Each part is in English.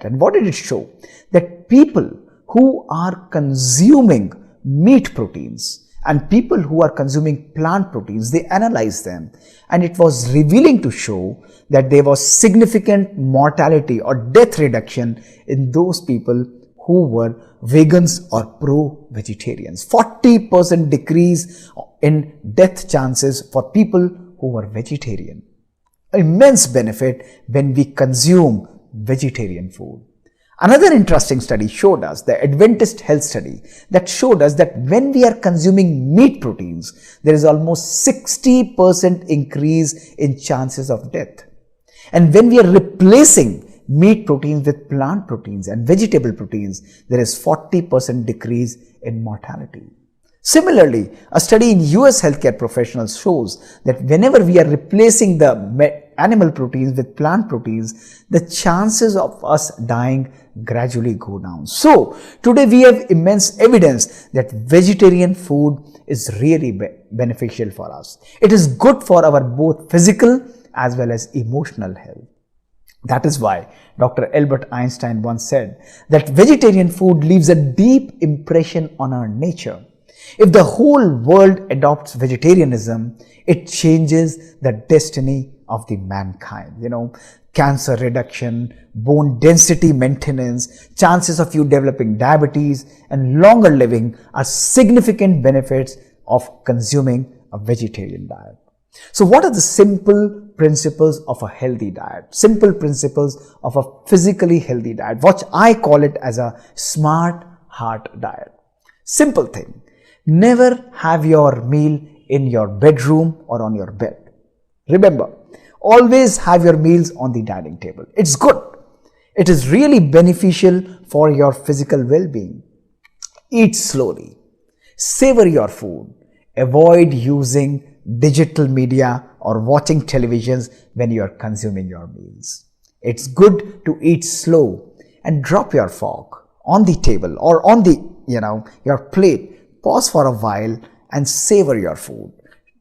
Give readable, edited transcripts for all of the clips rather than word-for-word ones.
And what did it show? That people who are consuming meat proteins and people who are consuming plant proteins, they analyzed them, and it was revealing to show that there was significant mortality or death reduction in those people who were vegans or pro-vegetarians. 40% decrease in death chances for people who were vegetarian. Immense benefit when we consume vegetarian food. Another interesting study showed us, the Adventist Health Study, that showed us that when we are consuming meat proteins, there is almost 60% increase in chances of death. And when we are replacing meat proteins with plant proteins and vegetable proteins, there is 40% decrease in mortality. Similarly, a study in US healthcare professionals shows that whenever we are replacing the animal proteins with plant proteins, the chances of us dying gradually go down. So, today we have immense evidence that vegetarian food is really beneficial for us. It is good for our both physical as well as emotional health. That is why Dr. Albert Einstein once said that vegetarian food leaves a deep impression on our nature. If the whole world adopts vegetarianism, it changes the destiny of the mankind. Cancer reduction, bone density maintenance, chances of you developing diabetes, and longer living are significant benefits of consuming a vegetarian diet. So what are the simple principles of a healthy diet? Simple principles of a physically healthy diet, what I call it as a smart heart diet. Simple thing. Never have your meal in your bedroom or on your bed. Remember, always have your meals on the dining table. It's good. It is really beneficial for your physical well-being. Eat slowly. Savor your food. Avoid using digital media or watching televisions when you are consuming your meals. It's good to eat slow and drop your fork on the table or on the, your plate. Pause for a while and savor your food.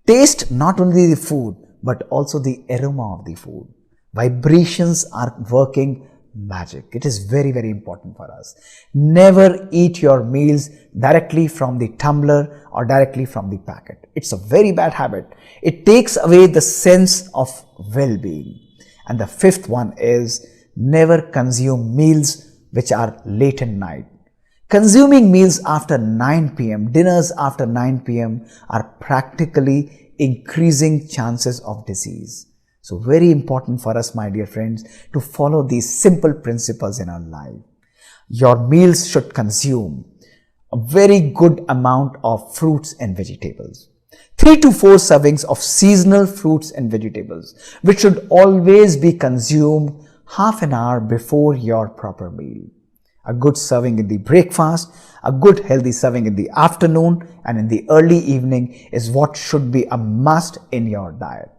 Taste not only the food, but also the aroma of the food. Vibrations are working magic. It is very, very important for us. Never eat your meals directly from the tumbler or directly from the packet. It's a very bad habit. It takes away the sense of well-being. And the fifth one is never consume meals which are late at night. Consuming meals after 9 p.m., dinners after 9 p.m. are practically increasing chances of disease. So very important for us, my dear friends, to follow these simple principles in our life. Your meals should consume a very good amount of fruits and vegetables. 3 to 4 servings of seasonal fruits and vegetables, which should always be consumed half an hour before your proper meal. A good serving in the breakfast, a good healthy serving in the afternoon and in the early evening is what should be a must in your diet.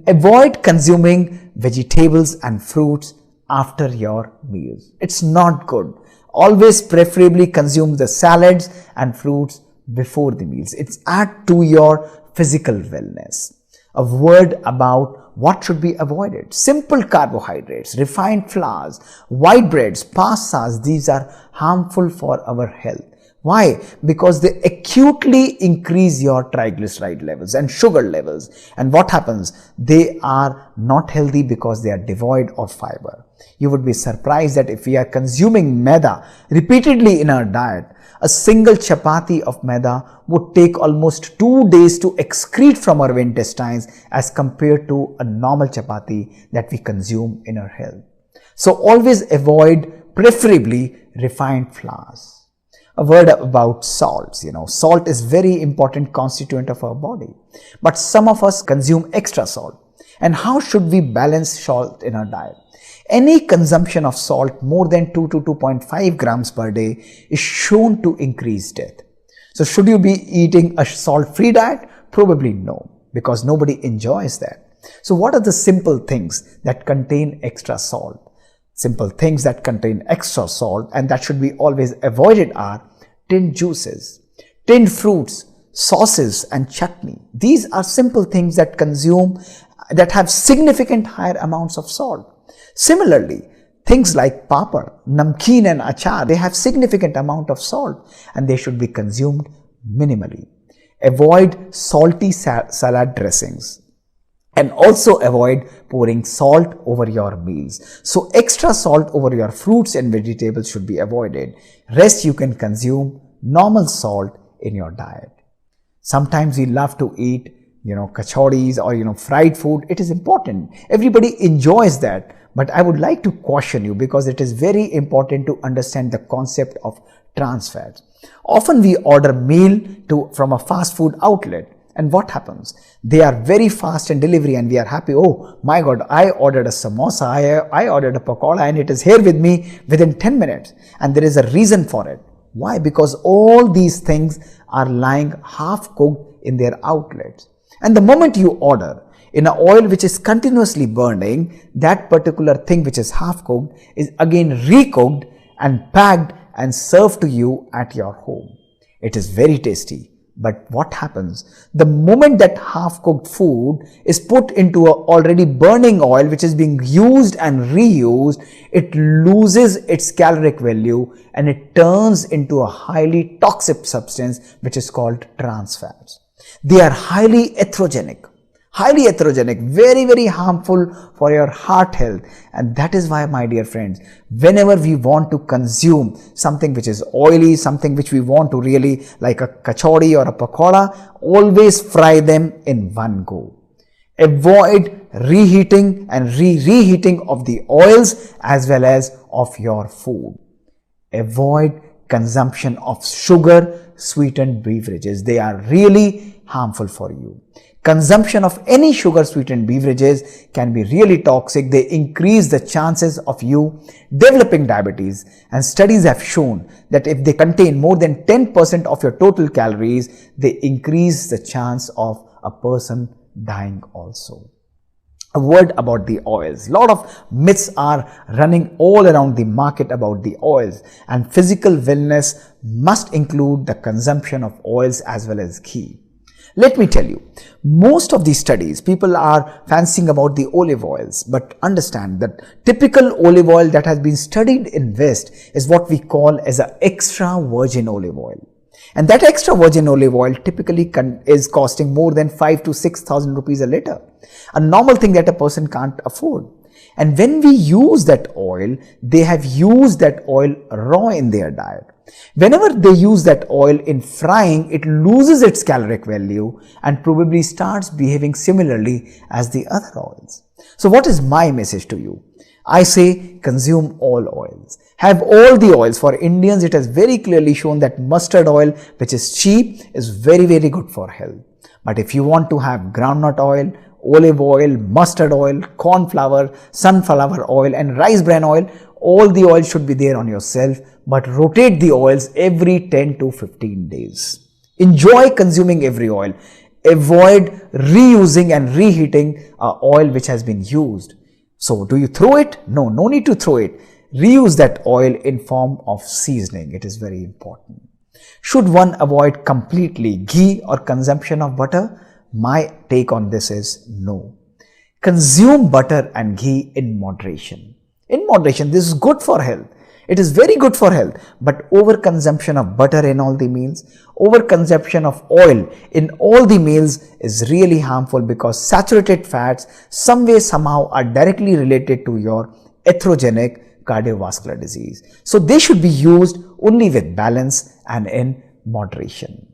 Avoid consuming vegetables and fruits after your meals. It's not good. Always preferably consume the salads and fruits before the meals. It's add to your physical wellness. A word about what should be avoided. Simple carbohydrates, refined flours, white breads, pastas, these are harmful for our health. Why? Because they acutely increase your triglyceride levels and sugar levels. And what happens? They are not healthy because they are devoid of fiber. You would be surprised that if we are consuming maida repeatedly in our diet, a single chapati of maida would take almost 2 days to excrete from our intestines as compared to a normal chapati that we consume in our health. So always avoid preferably refined flours. A word about salts. Salt is very important constituent of our body, but some of us consume extra salt. And how should we balance salt in our diet? Any consumption of salt more than 2 to 2.5 grams per day is shown to increase death. So should you be eating a salt-free diet? Probably no, because nobody enjoys that. So what are the simple things that contain extra salt? Simple things that contain extra salt and that should be always avoided are tinned juices, tinned fruits, sauces and chutney. These are simple things that have significant higher amounts of salt. Similarly, Things like papad, namkeen and achar, they have significant amount of salt and they should be consumed minimally. Avoid salty salad dressings. And also avoid pouring salt over your meals. So extra salt over your fruits and vegetables should be avoided. Rest you can consume normal salt in your diet. Sometimes we love to eat, kachoris or, fried food. It is important. Everybody enjoys that. But I would like to caution you because it is very important to understand the concept of trans fats. Often we order meal from a fast food outlet. And what happens? They are very fast in delivery and we are happy. Oh my God, I ordered a samosa, I ordered a pakoda and it is here with me within 10 minutes. And there is a reason for it. Why? Because all these things are lying half cooked in their outlets. And the moment you order in an oil which is continuously burning, that particular thing which is half cooked is again recooked and packed and served to you at your home. It is very tasty. But what happens? The moment that half-cooked food is put into an already burning oil which is being used and reused, it loses its caloric value and it turns into a highly toxic substance which is called trans fats. They are highly atherogenic, very, very harmful for your heart health. And that is why, my dear friends, whenever we want to consume something which is oily, something which we want to really like a kachori or a pakoda, always fry them in one go. Avoid reheating and reheating of the oils as well as of your food. Avoid consumption of sugar sweetened beverages. They are really harmful for you. Consumption of any sugar sweetened beverages can be really toxic. They increase the chances of you developing diabetes, and studies have shown that if they contain more than 10% of your total calories, they increase the chance of a person dying also. A word about the oils. A lot of myths are running all around the market about the oils, and physical wellness must include the consumption of oils as well as ghee. Let me tell you, most of these studies, people are fancying about the olive oils, but understand that typical olive oil that has been studied in West is what we call as an extra virgin olive oil. And that extra virgin olive oil typically is costing more than 5,000 to 6,000 rupees a liter. A normal thing that a person can't afford. And when we use that oil, they have used that oil raw in their diet. Whenever they use that oil in frying, it loses its caloric value and probably starts behaving similarly as the other oils. So what is my message to you? I say consume all oils. Have all the oils. For Indians, it has very clearly shown that mustard oil, which is cheap, is very, very good for health. But if you want to have groundnut oil, olive oil, mustard oil, corn flour, sunflower oil and rice bran oil, all the oils should be there on your shelf, but rotate the oils every 10 to 15 days. Enjoy consuming every oil. Avoid reusing and reheating oil which has been used. So do you throw it? No need to throw it. Reuse that oil in form of seasoning. It is very important. Should one avoid completely ghee or consumption of butter? My take on this is no. Consume butter and ghee in moderation. In moderation, this is good for health. It is very good for health, but overconsumption of butter in all the meals, overconsumption of oil in all the meals is really harmful because saturated fats some way somehow are directly related to your atherogenic cardiovascular disease. So they should be used only with balance and in moderation.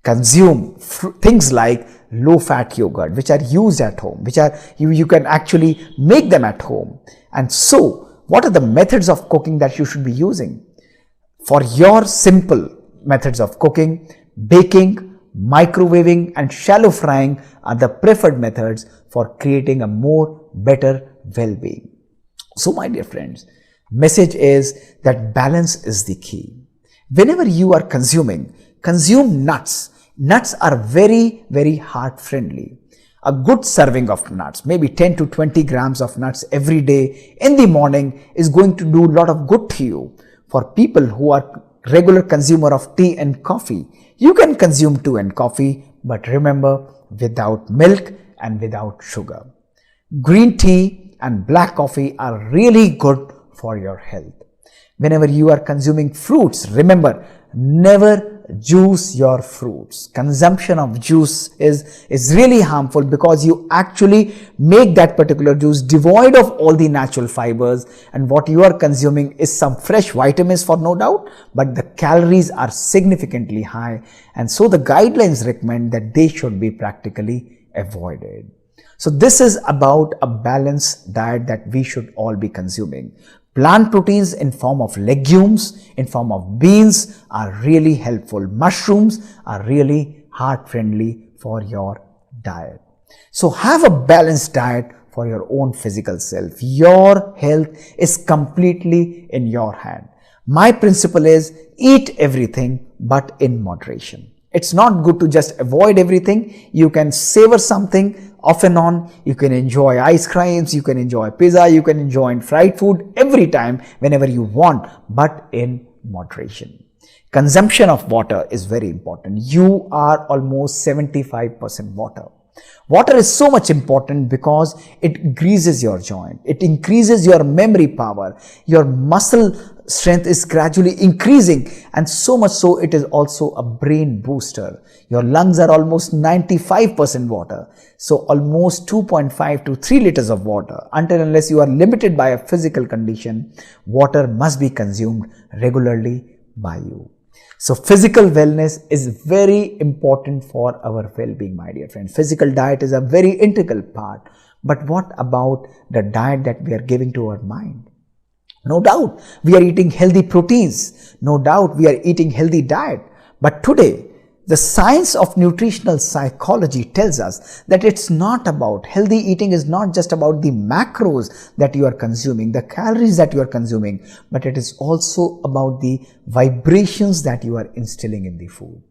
Consume things like low-fat yogurt, which are used at home, which are you can actually make them at home. And so, what are the methods of cooking that you should be using? For your simple methods of cooking, baking, microwaving and shallow frying are the preferred methods for creating a more better well-being. So my dear friends, message is that balance is the key. Whenever you are consuming, consume nuts. Nuts are very, very heart friendly. A good serving of nuts, maybe 10 to 20 grams of nuts every day in the morning is going to do a lot of good to you. For people who are regular consumer of tea and coffee, you can consume tea and coffee, but remember, without milk and without sugar. Green tea and black coffee are really good for your health. Whenever you are consuming fruits, remember, never juice your fruits. Consumption of juice is really harmful because you actually make that particular juice devoid of all the natural fibers, and what you are consuming is some fresh vitamins for no doubt, but the calories are significantly high, and so the guidelines recommend that they should be practically avoided. So this is about a balanced diet that we should all be consuming. Plant proteins in form of legumes, in form of beans are really helpful. Mushrooms are really heart friendly for your diet. So have a balanced diet for your own physical self. Your health is completely in your hand. My principle is eat everything but in moderation. It's not good to just avoid everything. You can savor something off and on. You can enjoy ice creams, you can enjoy pizza, you can enjoy fried food every time whenever you want, but in moderation. Consumption of water is very important. You are almost 75% water. Water is so much important because it greases your joint, it increases your memory power, your muscle strength is gradually increasing, and so much so it is also a brain booster. Your lungs are almost 95% water, so almost 2.5 to 3 liters of water. Until unless you are limited by a physical condition, water must be consumed regularly by you. So physical wellness is very important for our well-being, my dear friend. Physical diet is a very integral part. But what about the diet that we are giving to our mind? No doubt we are eating healthy proteins. No doubt we are eating healthy diet. But today, the science of nutritional psychology tells us that it's not about healthy eating is not just about the macros that you are consuming, the calories that you are consuming, but it is also about the vibrations that you are instilling in the food.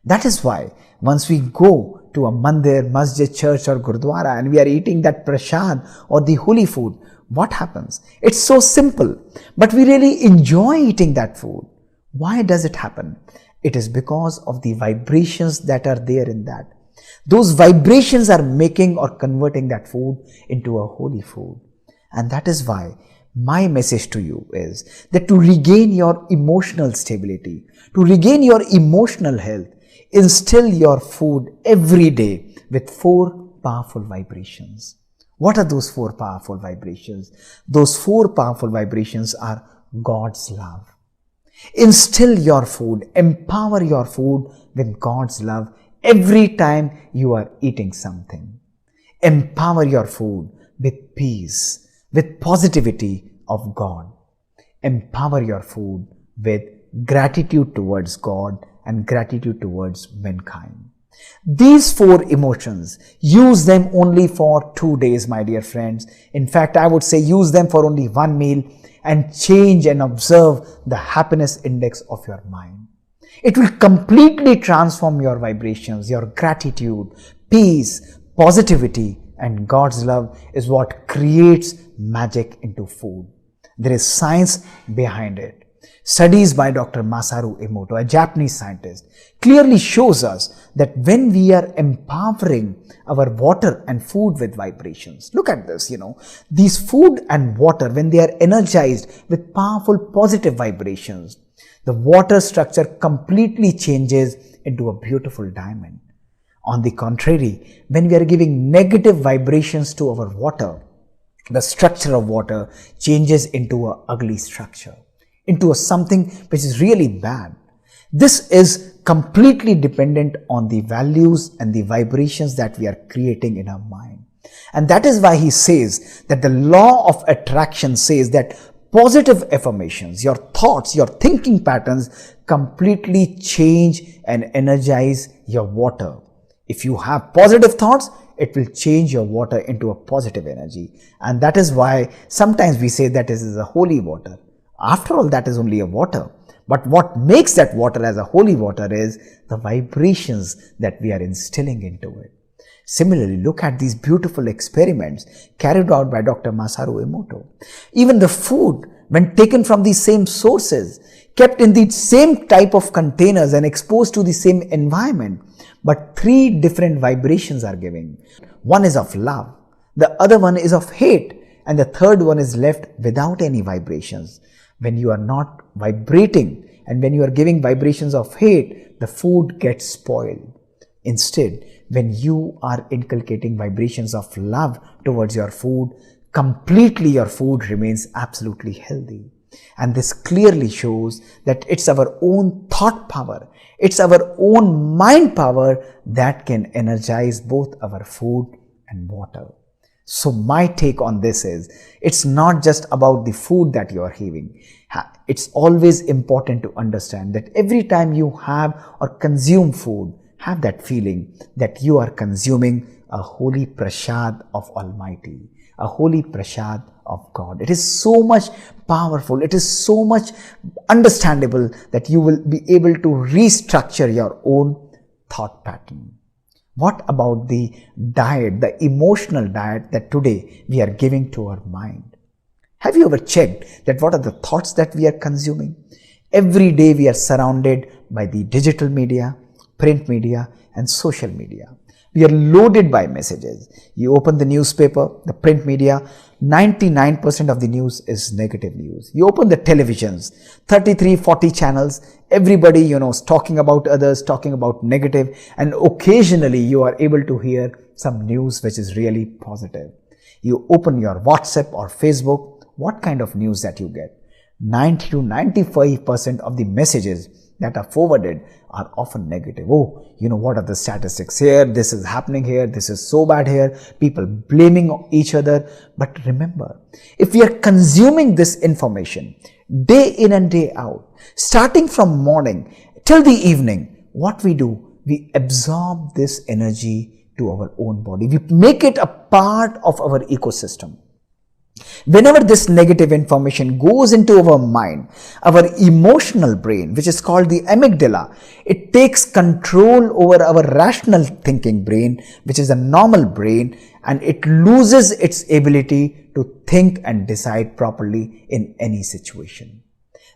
That is why once we go to a mandir, masjid, church or gurdwara and we are eating that prasad or the holy food, what happens? It's so simple, but we really enjoy eating that food. Why does it happen? It is because of the vibrations that are there in that. Those vibrations are making or converting that food into a holy food. And that is why my message to you is that to regain your emotional stability, to regain your emotional health, instill your food every day with 4 powerful vibrations. What are those 4 powerful vibrations? Those 4 powerful vibrations are God's love. Instill your food, empower your food with God's love every time you are eating something. Empower your food with peace, with positivity of God. Empower your food with gratitude towards God and gratitude towards mankind. These 4 emotions, use them only for 2 days, my dear friends. In fact, I would say use them for only 1 meal and change and observe the happiness index of your mind. It will completely transform your vibrations, your gratitude, peace, positivity, and God's love is what creates magic into food. There is science behind it. Studies by Dr. Masaru Emoto, a Japanese scientist, clearly shows us that when we are empowering our water and food with vibrations, look at this, these food and water, when they are energized with powerful positive vibrations, the water structure completely changes into a beautiful diamond. On the contrary, when we are giving negative vibrations to our water, the structure of water changes into an ugly structure, into something which is really bad. This is completely dependent on the values and the vibrations that we are creating in our mind. And that is why he says that the law of attraction says that positive affirmations, your thoughts, your thinking patterns completely change and energize your water. If you have positive thoughts, it will change your water into a positive energy. And that is why sometimes we say that this is a holy water. After all, that is only a water. But what makes that water as a holy water is the vibrations that we are instilling into it. Similarly, look at these beautiful experiments carried out by Dr. Masaru Emoto. Even the food, when taken from the same sources, kept in the same type of containers and exposed to the same environment, but 3 different vibrations are given. One is of love, the other one is of hate, And the third one is left without any vibrations. When you are not vibrating and when you are giving vibrations of hate, the food gets spoiled. Instead, when you are inculcating vibrations of love towards your food, completely your food remains absolutely healthy. And this clearly shows that it's our own thought power, it's our own mind power that can energize both our food and water. So my take on this is, it's not just about the food that you are having. It's always important to understand that every time you have or consume food, have that feeling that you are consuming a holy prasad of Almighty, a holy prasad of God. It is so much powerful, it is so much understandable that you will be able to restructure your own thought pattern. What about the diet, the emotional diet that today we are giving to our mind? Have you ever checked that what are the thoughts that we are consuming? Every day we are surrounded by the digital media, print media and social media. We are loaded by messages. You open the newspaper, the print media, 99% of the news is negative news. You open the televisions, 33, 40 channels, everybody, is talking about others, talking about negative, and occasionally you are able to hear some news which is really positive. You open your WhatsApp or Facebook, what kind of news that you get? 90 to 95% of the messages that are forwarded are often negative. Oh, what are the statistics here? This is happening here. This is so bad here. People blaming each other. But remember, if we are consuming this information day in and day out, starting from morning till the evening, what we do, we absorb this energy to our own body. We make it a part of our ecosystem. Whenever this negative information goes into our mind, our emotional brain, which is called the amygdala, it takes control over our rational thinking brain, which is a normal brain, and it loses its ability to think and decide properly in any situation.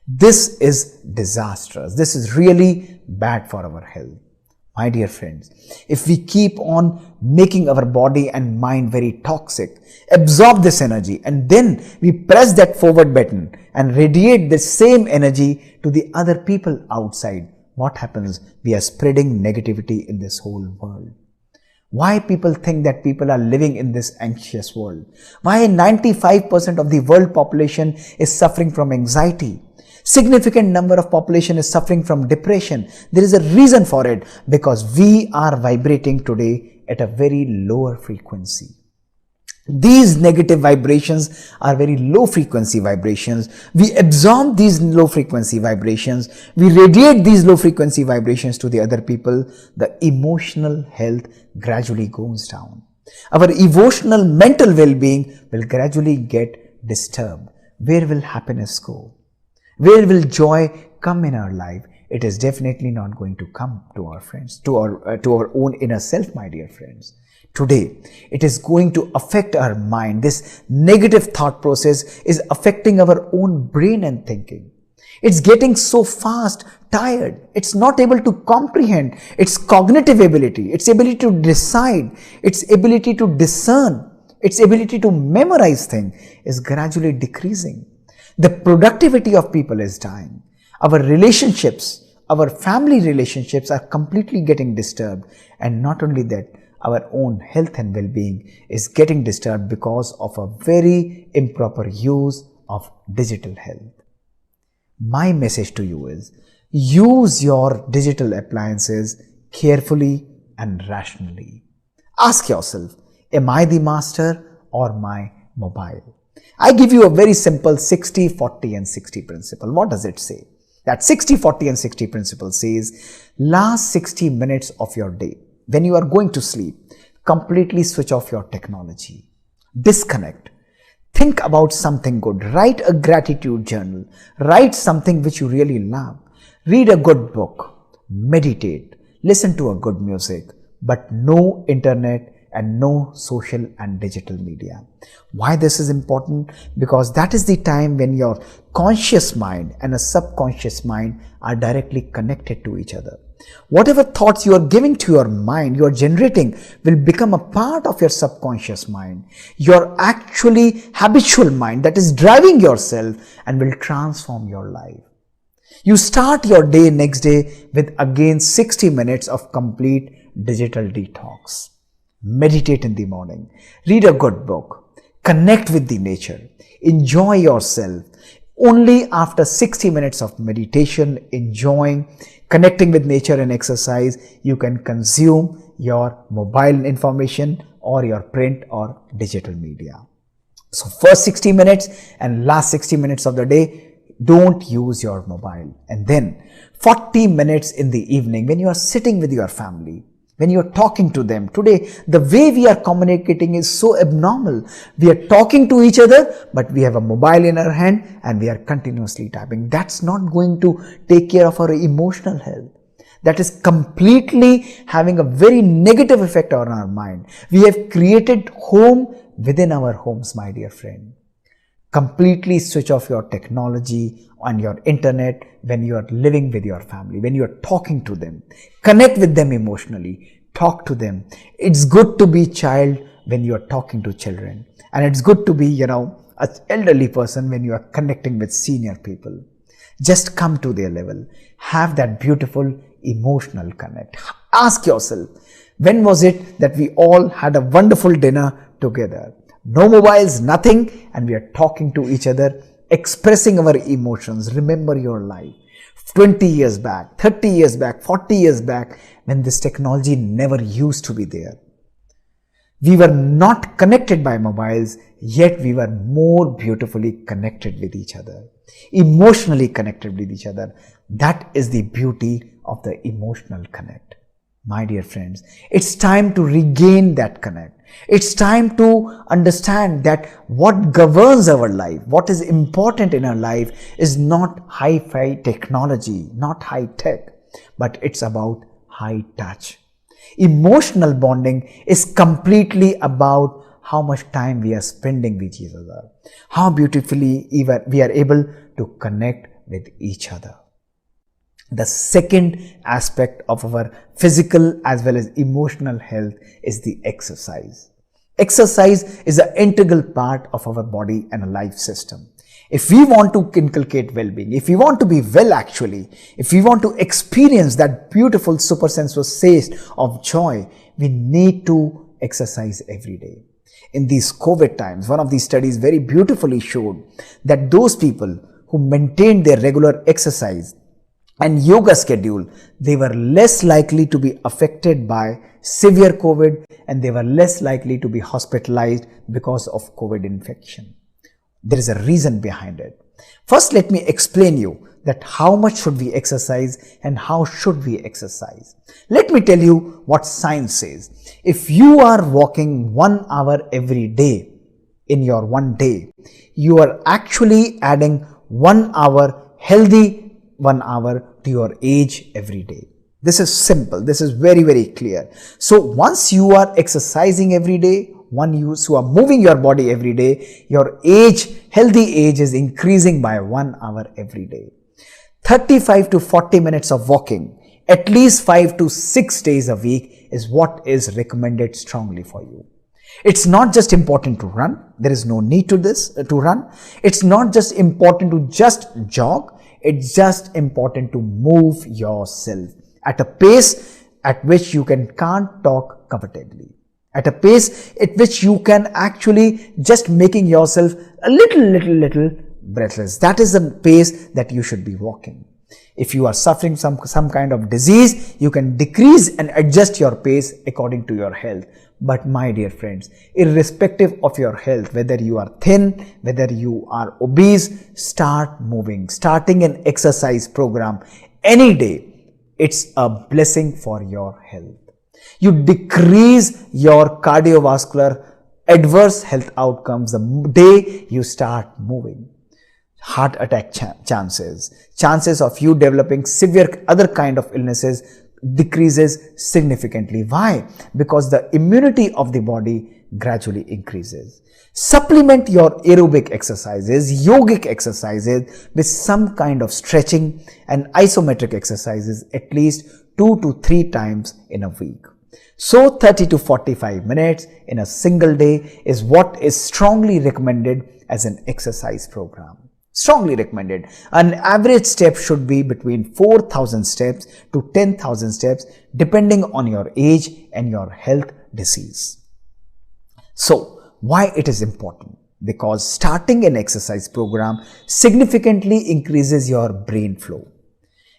This is disastrous. This is really bad for our health. My dear friends, if we keep on making our body and mind very toxic, absorb this energy, and then we press that forward button and radiate the same energy to the other people outside, what happens? We are spreading negativity in this whole world. Why people think that people are living in this anxious world? Why 95% of the world population is suffering from anxiety? Significant number of population is suffering from depression. There is a reason for it, because we are vibrating today at a very lower frequency. These negative vibrations are very low frequency vibrations. We absorb these low frequency vibrations. We radiate these low frequency vibrations to the other people. The emotional health gradually goes down. Our emotional mental well-being will gradually get disturbed. Where will happiness go? Where will joy come in our life? It is definitely not going to come to our friends, to our own inner self, my dear friends. Today, it is going to affect our mind. This negative thought process is affecting our own brain and thinking. It's getting so fast, tired. It's not able to comprehend. Its cognitive ability, its ability to decide, its ability to discern, its ability to memorize things is gradually decreasing. The productivity of people is dying. Our relationships, our family relationships are completely getting disturbed. And not only that, our own health and well-being is getting disturbed because of a very improper use of digital health. My message to you is, use your digital appliances carefully and rationally. Ask yourself, am I the master or my mobile? I give you a very simple 60, 40 and 60 principle. What does it say? That 60, 40 and 60 principle says, last 60 minutes of your day, when you are going to sleep, completely switch off your technology. Disconnect. Think about something good. Write a gratitude journal. Write something which you really love. Read a good book. Meditate. Listen to a good music. But no internet and no social and digital media. Why this is important? Because that is the time when your conscious mind and a subconscious mind are directly connected to each other. Whatever thoughts you are giving to your mind, you are generating, will become a part of your subconscious mind, your actually habitual mind that is driving yourself and will transform your life. You start your day next day with again 60 minutes of complete digital detox. Meditate in the morning, read a good book, connect with the nature, enjoy yourself. Only after 60 minutes of meditation, enjoying, connecting with nature and exercise, you can consume your mobile information or your print or digital media. So first 60 minutes and last 60 minutes of the day, don't use your mobile. And then 40 minutes in the evening when you are sitting with your family, when you are talking to them. Today, the way we are communicating is so abnormal. We are talking to each other, but we have a mobile in our hand and we are continuously typing. That's not going to take care of our emotional health. That is completely having a very negative effect on our mind. We have created home within our homes, my dear friend. Completely switch off your technology and your internet when you are living with your family, when you are talking to them. Connect with them emotionally. Talk to them. It's good to be child when you are talking to children. And it's good to be, an elderly person when you are connecting with senior people. Just come to their level. Have that beautiful emotional connect. Ask yourself, when was it that we all had a wonderful dinner together? No mobiles, nothing, and we are talking to each other, expressing our emotions. Remember your life 20 years back, 30 years back, 40 years back, when this technology never used to be there. We were not connected by mobiles, yet we were more beautifully connected with each other, emotionally connected with each other. That is the beauty of the emotional connect. My dear friends, it's time to regain that connect. It's time to understand that what governs our life, what is important in our life is not hi-fi technology, not high tech, but it's about high touch. Emotional bonding is completely about how much time we are spending with each other, how beautifully we are able to connect with each other. The second aspect of our physical as well as emotional health is the exercise. Exercise is an integral part of our body and a life system. If we want to inculcate well-being, if we want to be well actually, if we want to experience that beautiful supersensuous taste of joy, we need to exercise every day. In these COVID times, one of these studies very beautifully showed that those people who maintained their regular exercise and yoga schedule, they were less likely to be affected by severe COVID and they were less likely to be hospitalized because of COVID infection. There is a reason behind it. First, let me explain you that how much should we exercise and how should we exercise. Let me tell you what science says. If you are walking 1 hour every day in your one day, you are actually adding 1 hour healthy 1 hour to your age every day. This is simple. This is very, very clear. So once you are exercising every day, you are moving your body every day, your age, healthy age is increasing by 1 hour every day. 35 to 40 minutes of walking, at least 5 to 6 days a week is what is recommended strongly for you. It's not just important to run. There is no need to run. It's not just important to just jog. It's just important to move yourself at a pace at which you can't talk comfortably. At a pace at which you can actually just making yourself a little breathless. That is the pace that you should be walking. If you are suffering some kind of disease, you can decrease and adjust your pace according to your health. But my dear friends, irrespective of your health, whether you are thin, whether you are obese, start moving. Starting an exercise program any day, it's a blessing for your health. You decrease your cardiovascular adverse health outcomes the day you start moving. Heart attack chances of you developing severe other kind of illnesses decreases significantly. Why? Because the immunity of the body gradually increases. Supplement your aerobic exercises, yogic exercises with some kind of stretching and isometric exercises at least 2 to 3 times in a week. So 30 to 45 minutes in a single day is what is strongly recommended as an exercise program. Strongly recommended. An average step should be between 4,000 steps to 10,000 steps depending on your age and your health disease. So why it is important? Because starting an exercise program significantly increases your brain flow.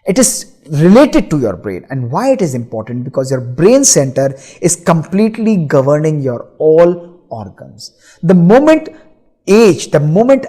It is related to your brain. And why it is important? Because your brain center is completely governing your all organs. The moment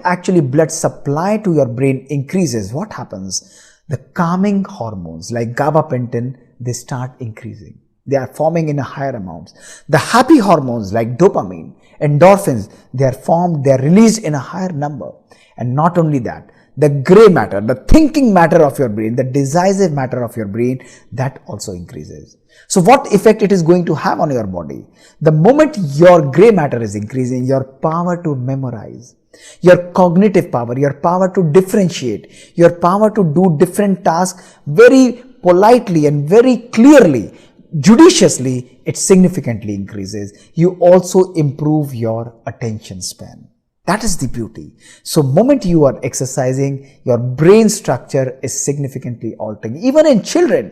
actually blood supply to your brain increases, what happens? The calming hormones like gabapentin, they start increasing. They are forming in a higher amounts. The happy hormones like dopamine, endorphins, they are released in a higher number. And not only that, the gray matter, the thinking matter of your brain, the decisive matter of your brain, that also increases. So what effect it is going to have on your body? The moment your gray matter is increasing, your power to memorize, your cognitive power, your power to differentiate, your power to do different tasks very politely and very clearly, judiciously, it significantly increases. You also improve your attention span. That is the beauty. So moment you are exercising, your brain structure is significantly altering. Even in children,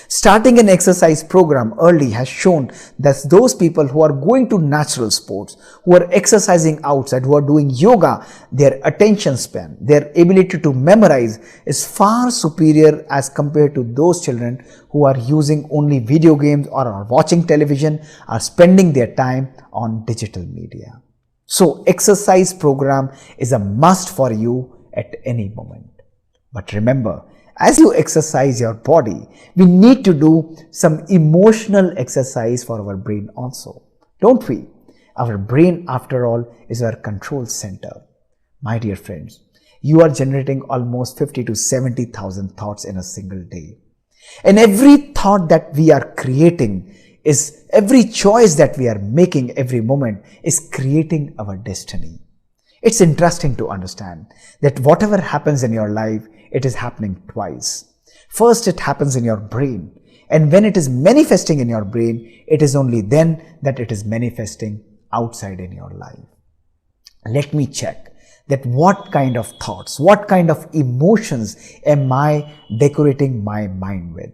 starting an exercise program early has shown that those people who are going to natural sports, who are exercising outside, who are doing yoga, their attention span, their ability to memorize is far superior as compared to those children who are using only video games or are watching television, or spending their time on digital media. So exercise program is a must for you at any moment. But remember, as you exercise your body, we need to do some emotional exercise for our brain also. Don't we? Our brain, after all, is our control center. My dear friends, you are generating almost 50 to 70,000 thoughts in a single day. And every thought that we are creating every choice that we are making every moment is creating our destiny. It's interesting to understand that whatever happens in your life, it is happening twice. First, it happens in your brain. And when it is manifesting in your brain, it is only then that it is manifesting outside in your life. Let me check that what kind of thoughts, what kind of emotions am I decorating my mind with?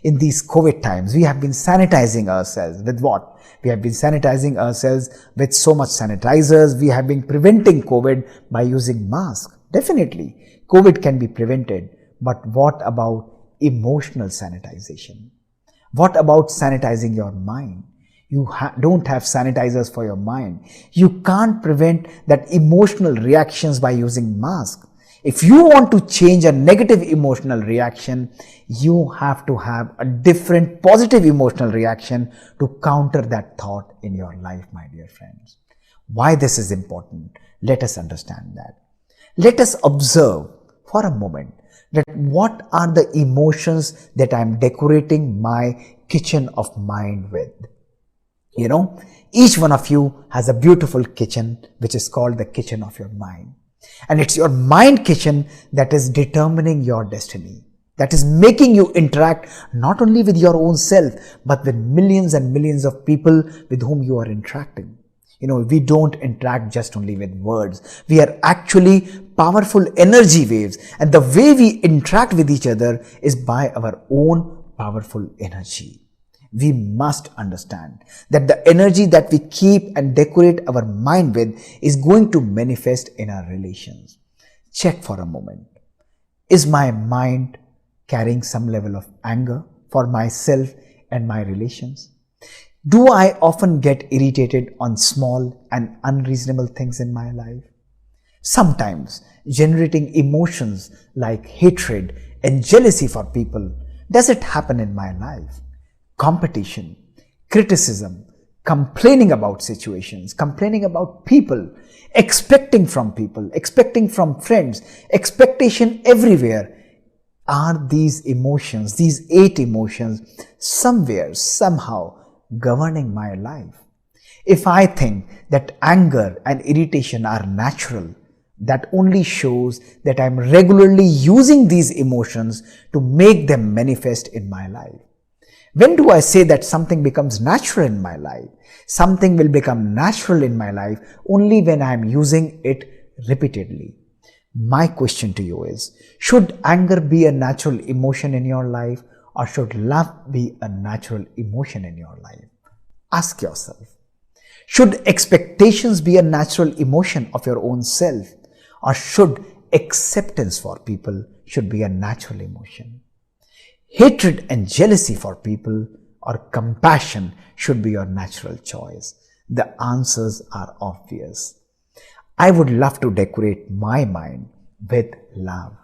In these COVID times, we have been sanitizing ourselves with what? We have been sanitizing ourselves with so much sanitizers. We have been preventing COVID by using masks. Definitely, COVID can be prevented. But what about emotional sanitization? What about sanitizing your mind? You don't have sanitizers for your mind. You can't prevent that emotional reactions by using masks. If you want to change a negative emotional reaction, you have to have a different positive emotional reaction to counter that thought in your life, my dear friends. Why this is important? Let us understand that. Let us observe for a moment that what are the emotions that I am decorating my kitchen of mind with. Each one of you has a beautiful kitchen which is called the kitchen of your mind. And it's your mind kitchen that is determining your destiny, that is making you interact not only with your own self, but with millions and millions of people with whom you are interacting. We don't interact just only with words. We are actually powerful energy waves. And the way we interact with each other is by our own powerful energy. We must understand that the energy that we keep and decorate our mind with is going to manifest in our relations. Check for a moment. Is my mind carrying some level of anger for myself and my relations? Do I often get irritated on small and unreasonable things in my life? Sometimes generating emotions like hatred and jealousy for people. Does it happen in my life? Competition, criticism, complaining about situations, complaining about people, expecting from people, expecting from friends, expectation everywhere. Are these emotions, these 8 emotions, somewhere, somehow governing my life? If I think that anger and irritation are natural, That only shows that I'm regularly using these emotions to make them manifest in my life. When do I say that something becomes natural in my life? Something will become natural in my life only when I am using it repeatedly. My question to you is, should anger be a natural emotion in your life, or should love be a natural emotion in your life? Ask yourself. Should expectations be a natural emotion of your own self, or should acceptance for people should be a natural emotion? Hatred and jealousy for people or compassion should be your natural choice? The answers are obvious. I would love to decorate my mind with love.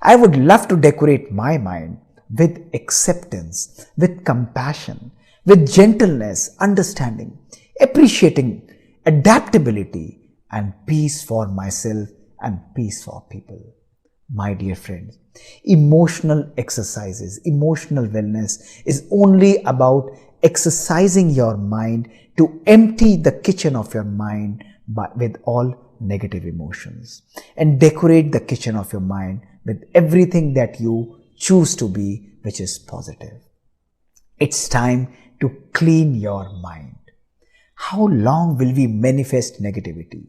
I would love to decorate my mind with acceptance, with compassion, with gentleness, understanding, appreciating, adaptability, and peace for myself and peace for people. My dear friends, emotional exercises, emotional wellness is only about exercising your mind to empty the kitchen of your mind with all negative emotions, and decorate the kitchen of your mind with everything that you choose to be, which is positive. It's time to clean your mind. How long will we manifest negativity?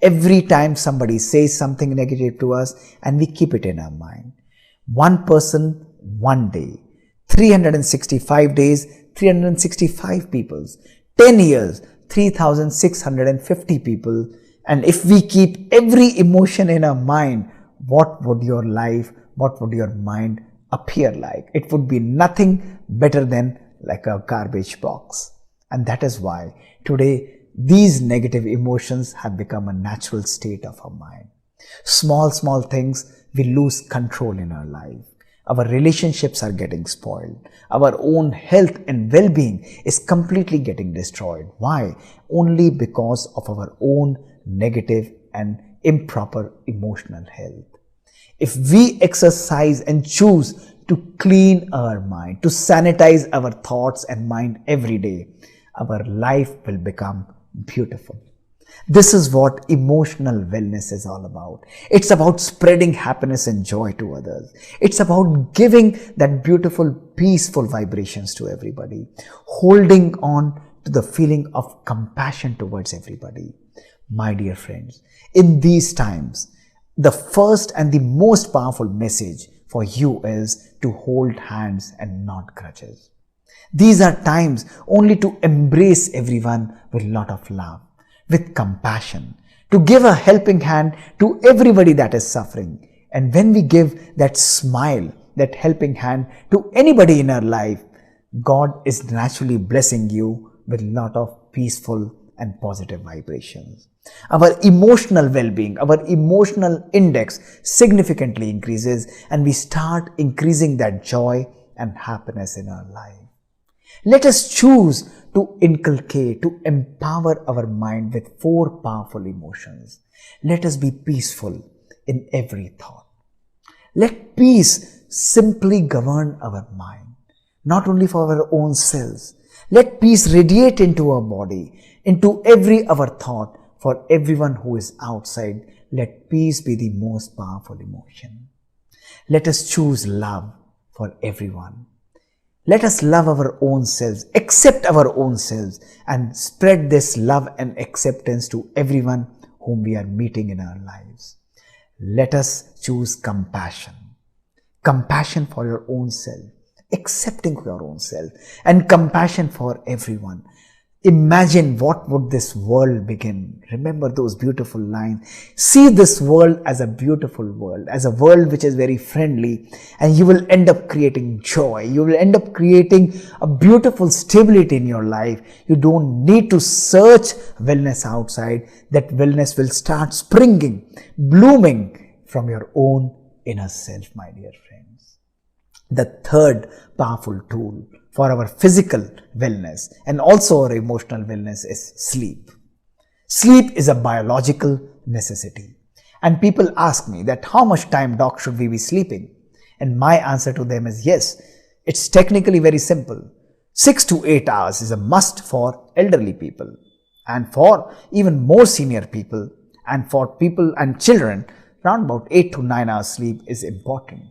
Every time somebody says something negative to us and we keep it in our mind. One person, one day. 365 days, 365 peoples. 10 years, 3,650 people. And if we keep every emotion in our mind, what would your life, what would your mind appear like? It would be nothing better than like a garbage box. And that is why today these negative emotions have become a natural state of our mind. Small things, we lose control in our life. Our relationships are getting spoiled. Our own health and well-being is completely getting destroyed. Why? Only because of our own negative and improper emotional health. If we exercise and choose to clean our mind, to sanitize our thoughts and mind every day, our life will become beautiful. This is what emotional wellness is all about. It's about spreading happiness and joy to others. It's about giving that beautiful, peaceful vibrations to everybody, holding on to the feeling of compassion towards everybody. My dear friends, in these times, the first and the most powerful message for you is to hold hands and not grudges. These are times only to embrace everyone with a lot of love, with compassion, to give a helping hand to everybody that is suffering. And when we give that smile, that helping hand to anybody in our life, God is naturally blessing you with a lot of peaceful and positive vibrations. Our emotional well-being, our emotional index significantly increases, and we start increasing that joy and happiness in our life. Let us choose to inculcate, to empower our mind with 4 powerful emotions. Let us be peaceful in every thought. Let peace simply govern our mind, not only for our own selves. Let peace radiate into our body, into every our thought. For everyone who is outside, let peace be the most powerful emotion. Let us choose love for everyone. Let us love our own selves, accept our own selves, and spread this love and acceptance to everyone whom we are meeting in our lives. Let us choose compassion. Compassion for your own self, accepting your own self, and compassion for everyone. Imagine what would this world begin. Remember those beautiful lines. See this world as a beautiful world, as a world which is very friendly, and you will end up creating joy. You will end up creating a beautiful stability in your life. You don't need to search wellness outside. That wellness will start springing, blooming from your own inner self, my dear friends. The third powerful tool for our physical wellness and also our emotional wellness is sleep. Sleep is a biological necessity. And people ask me that how much time, doc, should we be sleeping? And my answer to them is yes, it's technically very simple. 6 to 8 hours is a must for elderly people. And for even more senior people, And for people and children, around about 8 to 9 hours sleep is important.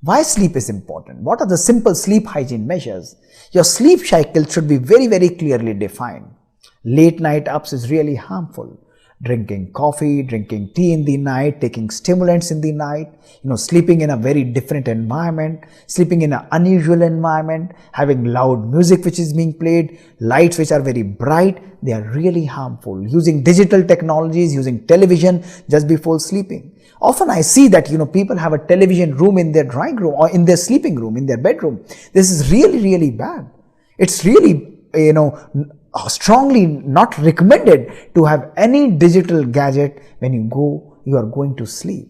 Why sleep is important? What are the simple sleep hygiene measures? Your sleep cycle should be very, very clearly defined. Late night ups is really harmful. Drinking coffee, drinking tea in the night, taking stimulants in the night, sleeping in a very different environment, sleeping in an unusual environment, having loud music which is being played, lights which are very bright, they are really harmful. Using digital technologies, using television just before sleeping. Often I see that, people have a television room in their drawing room or in their sleeping room, in their bedroom. This is really, really bad. It's really, strongly not recommended to have any digital gadget when you are going to sleep.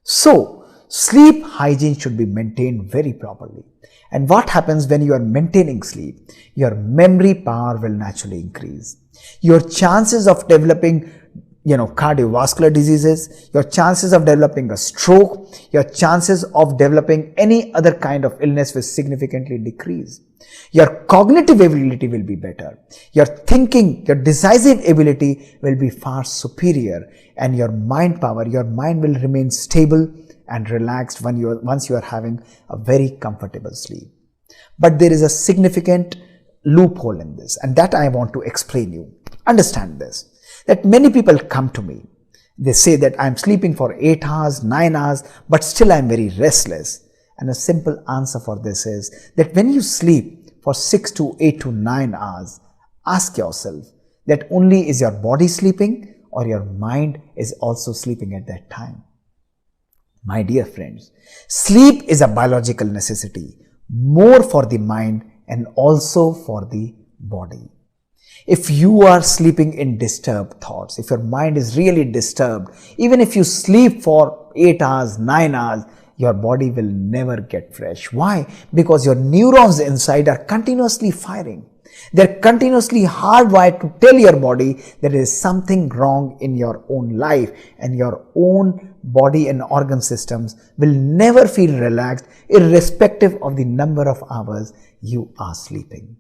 So, sleep hygiene should be maintained very properly. And what happens when you are maintaining sleep? Your memory power will naturally increase. Your chances of developing cardiovascular diseases, your chances of developing a stroke, your chances of developing any other kind of illness will significantly decrease. Your cognitive ability will be better. Your thinking, your decisive ability will be far superior, and your mind will remain stable and relaxed once you are having a very comfortable sleep. But there is a significant loophole in this, and that I want to explain you. Understand this, that many people come to me. They say that I'm sleeping for 8 hours, 9 hours, but still I'm very restless. And a simple answer for this is that when you sleep for 6 to 8 to 9 hours, ask yourself that only is your body sleeping or your mind is also sleeping at that time. My dear friends, sleep is a biological necessity, more for the mind and also for the body. If you are sleeping in disturbed thoughts, if your mind is really disturbed, even if you sleep for 8 hours, 9 hours, your body will never get fresh. Why? Because your neurons inside are continuously firing. They're continuously hardwired to tell your body there is something wrong in your own life, and your own body and organ systems will never feel relaxed irrespective of the number of hours you are sleeping.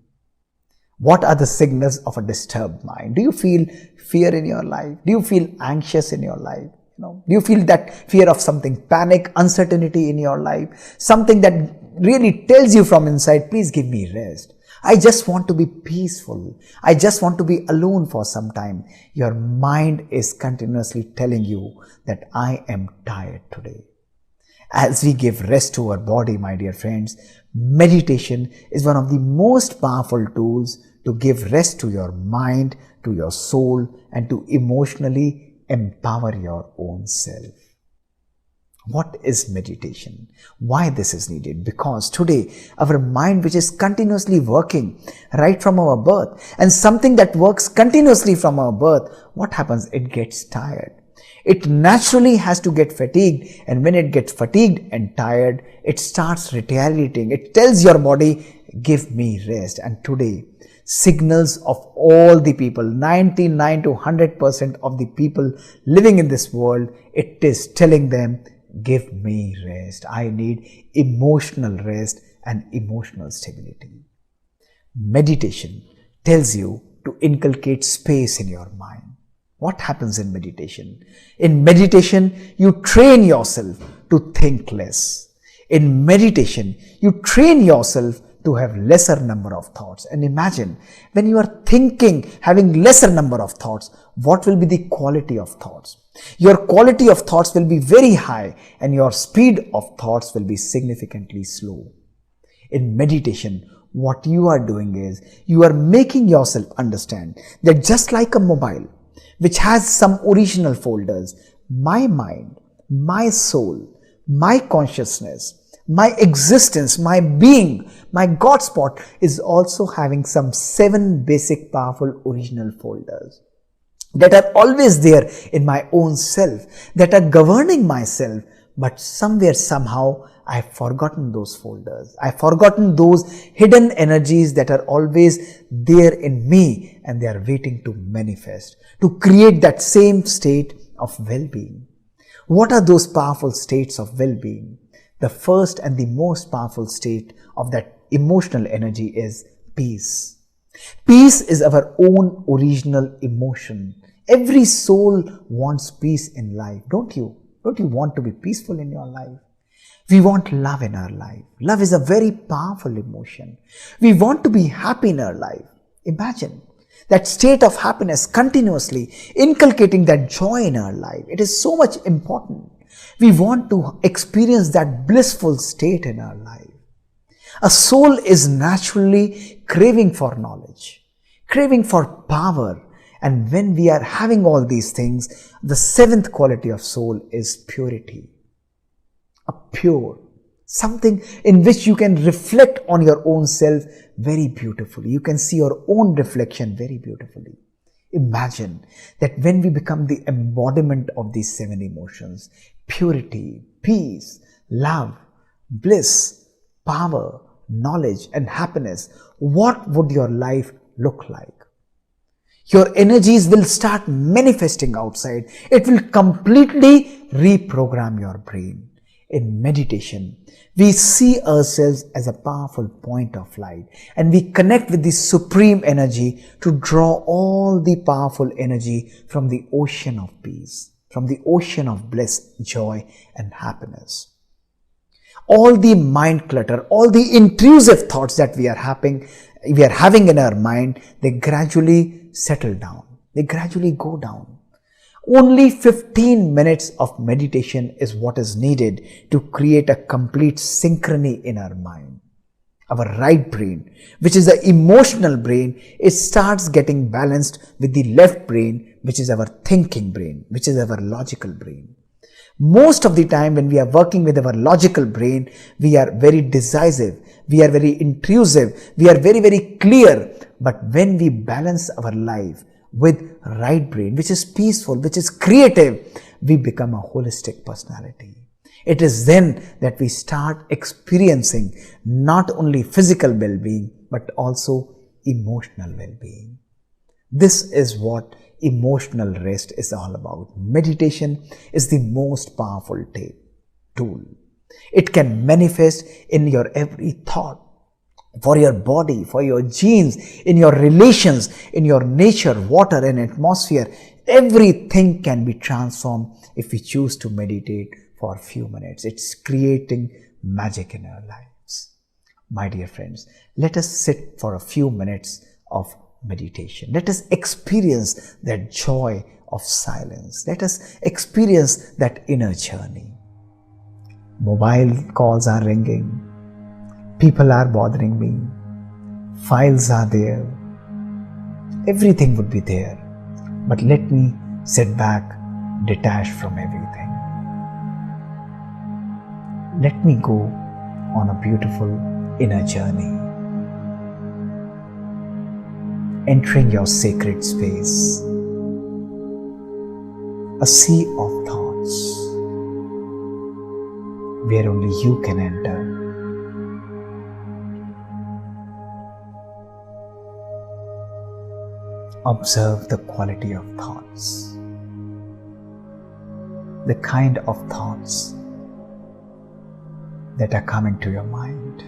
What are the signals of a disturbed mind? Do you feel fear in your life? Do you feel anxious in your life? Do you feel that fear of something, panic, uncertainty in your life? Something that really tells you from inside, please give me rest. I just want to be peaceful. I just want to be alone for some time. Your mind is continuously telling you that I am tired today. As we give rest to our body, my dear friends, meditation is one of the most powerful tools to give rest to your mind, to your soul, and to emotionally empower your own self. What is meditation? Why this is needed? Because today our mind, which is continuously working right from our birth, and something that works continuously from our birth, what happens? It gets tired. It naturally has to get fatigued, and when it gets fatigued and tired, it starts retaliating. It tells your body, give me rest. And today, signals of all the people, 99 to 100% of the people living in this world, it is telling them, give me rest. I need emotional rest and emotional stability. Meditation tells you to inculcate space in your mind. What happens in meditation? In meditation, you train yourself to think less. In meditation, you train yourself to have lesser number of thoughts. And imagine, when you are thinking, having lesser number of thoughts, what will be the quality of thoughts? Your quality of thoughts will be very high, and your speed of thoughts will be significantly slow. In meditation, what you are doing is, you are making yourself understand that just like a mobile, which has some original folders, my mind, my soul, my consciousness, my existence, my being, my God spot is also having some 7 basic powerful original folders that are always there in my own self, that are governing myself, but somewhere, somehow, I've forgotten those folders. I've forgotten those hidden energies that are always there in me, and they are waiting to manifest, to create that same state of well-being. What are those powerful states of well-being? The first and the most powerful state of that emotional energy is peace. Peace is our own original emotion. Every soul wants peace in life, don't you? Don't you want to be peaceful in your life? We want love in our life. Love is a very powerful emotion. We want to be happy in our life. Imagine that state of happiness continuously inculcating that joy in our life. It is so much important. We want to experience that blissful state in our life. A soul is naturally craving for knowledge, craving for power. And when we are having all these things, the seventh quality of soul is purity. A pure, something in which you can reflect on your own self very beautifully. You can see your own reflection very beautifully. Imagine that when we become the embodiment of these seven emotions, purity, peace, love, bliss, power, knowledge and happiness, what would your life look like? Your energies will start manifesting outside. It will completely reprogram your brain. In meditation, we see ourselves as a powerful point of light, and we connect with the supreme energy to draw all the powerful energy from the ocean of peace, from the ocean of bliss, joy and happiness. All the mind clutter, all the intrusive thoughts that we are having in our mind, they gradually settle down. They gradually go down. Only 15 minutes of meditation is what is needed to create a complete synchrony in our mind. Our right brain, which is the emotional brain, it starts getting balanced with the left brain, which is our thinking brain, which is our logical brain. Most of the time when we are working with our logical brain, we are very decisive, we are very intrusive, we are very, very clear. But when we balance our life with right brain, which is peaceful, which is creative, we become a holistic personality. It is then that we start experiencing not only physical well-being, but also emotional well-being. This is what emotional rest is all about. Meditation is the most powerful tool. It can manifest in your every thought, for your body, for your genes, in your relations, in your nature, water and atmosphere. Everything can be transformed if we choose to meditate for a few minutes. It's creating magic in our lives. My dear friends, let us sit for a few minutes of meditation. Let us experience that joy of silence. Let us experience that inner journey. Mobile calls are ringing. People are bothering me. Files are there. Everything would be there. But let me sit back, detached from everything. Let me go on a beautiful inner journey. Entering your sacred space. A sea of thoughts where only you can enter. Observe the quality of thoughts, the kind of thoughts that are coming to your mind.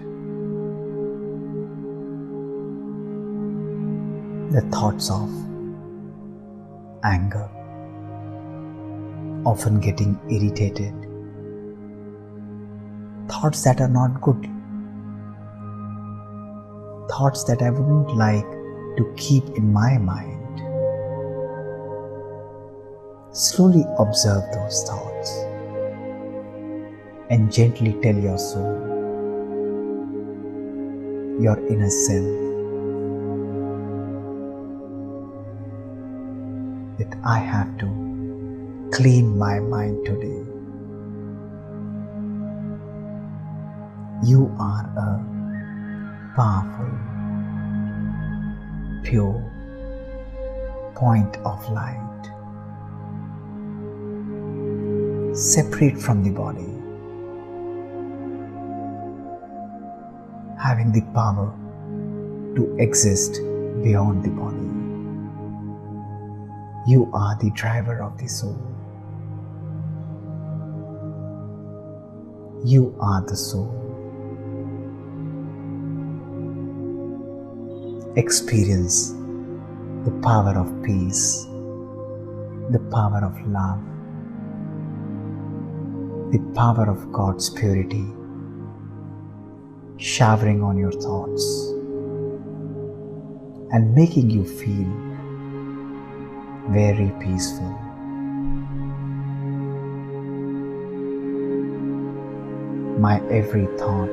The thoughts of anger, often getting irritated, thoughts that are not good, thoughts that I wouldn't like to keep in my mind. Slowly observe those thoughts and gently tell your soul, your inner self, that I have to clean my mind today. You are a powerful, pure point of light, separate from the body, having the power to exist beyond the body. You are the driver of the soul. You are the soul. Experience the power of peace, the power of love, the power of God's purity showering on your thoughts and making you feel very peaceful. My every thought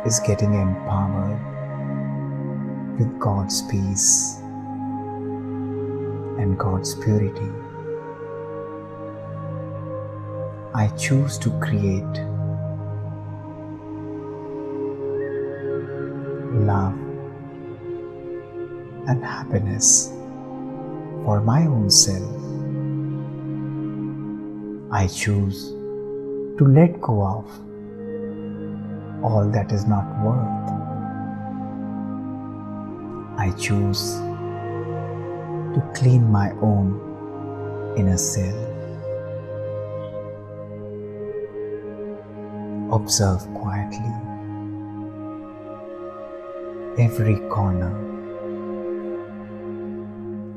is getting empowered with God's peace and God's purity. I choose to create love and happiness for my own self. I choose to let go of all that is not worth. I choose to clean my own inner self. Observe quietly every corner,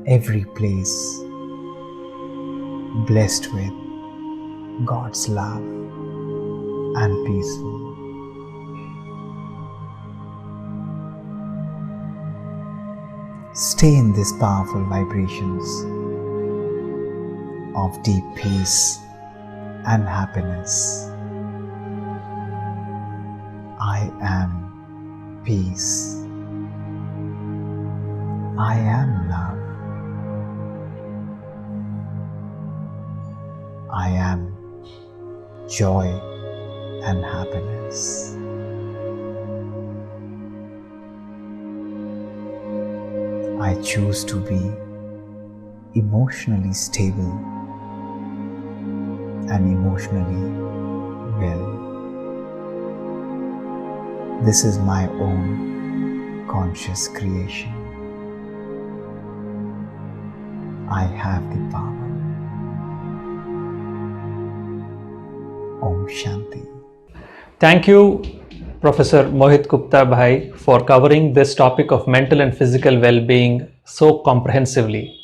every place blessed with God's love and peaceful. Stay in these powerful vibrations of deep peace and happiness. I am peace. I am love. I am joy and happiness. I choose to be emotionally stable and emotionally well. This is my own conscious creation. I have the power. Om Shanti. Thank you, Professor Mohit Gupta Bhai, for covering this topic of mental and physical well-being so comprehensively.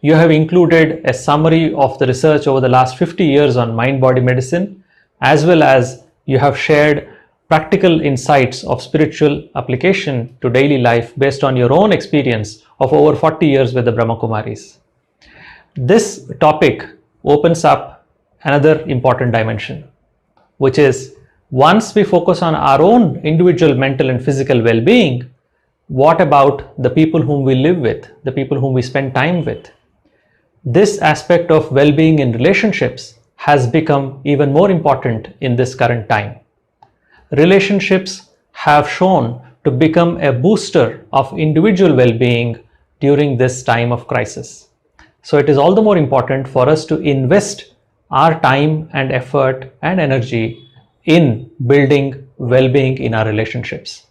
You have included a summary of the research over the last 50 years on mind-body medicine, as well as you have shared practical insights of spiritual application to daily life based on your own experience of over 40 years with the Brahma Kumaris. This topic opens up another important dimension, which is once we focus on our own individual mental and physical well-being, what about the people whom we live with, the people whom we spend time with? This aspect of well-being in relationships has become even more important in this current time. Relationships have shown to become a booster of individual well-being during this time of crisis. So it is all the more important for us to invest our time and effort and energy in building well-being in our relationships.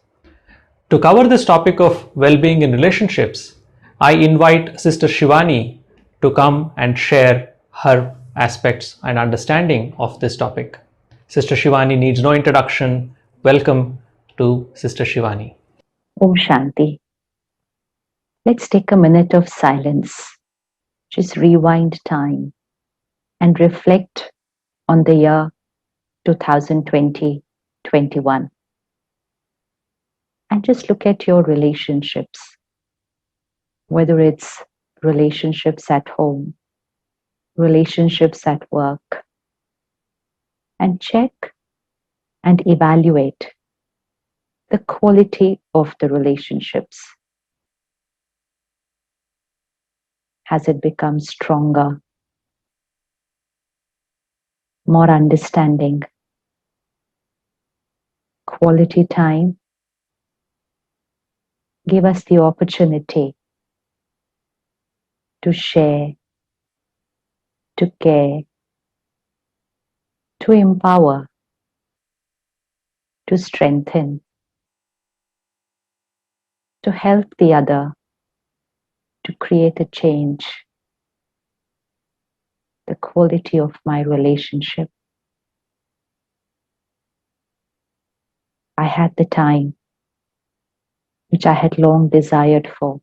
To cover this topic of well-being in relationships, I invite Sister Shivani to come and share her aspects and understanding of this topic. Sister Shivani needs no introduction. Welcome to Sister Shivani. Om Shanti. Let's take a minute of silence. Just rewind time and reflect on the year 2020-21. And just look at your relationships, whether it's relationships at home, relationships at work, and check and evaluate the quality of the relationships. Has it become stronger, more understanding? Quality time give us the opportunity to share, to care, to empower, to strengthen, to help the other, to create a change. The quality of my relationship. I had the time which I had long desired for.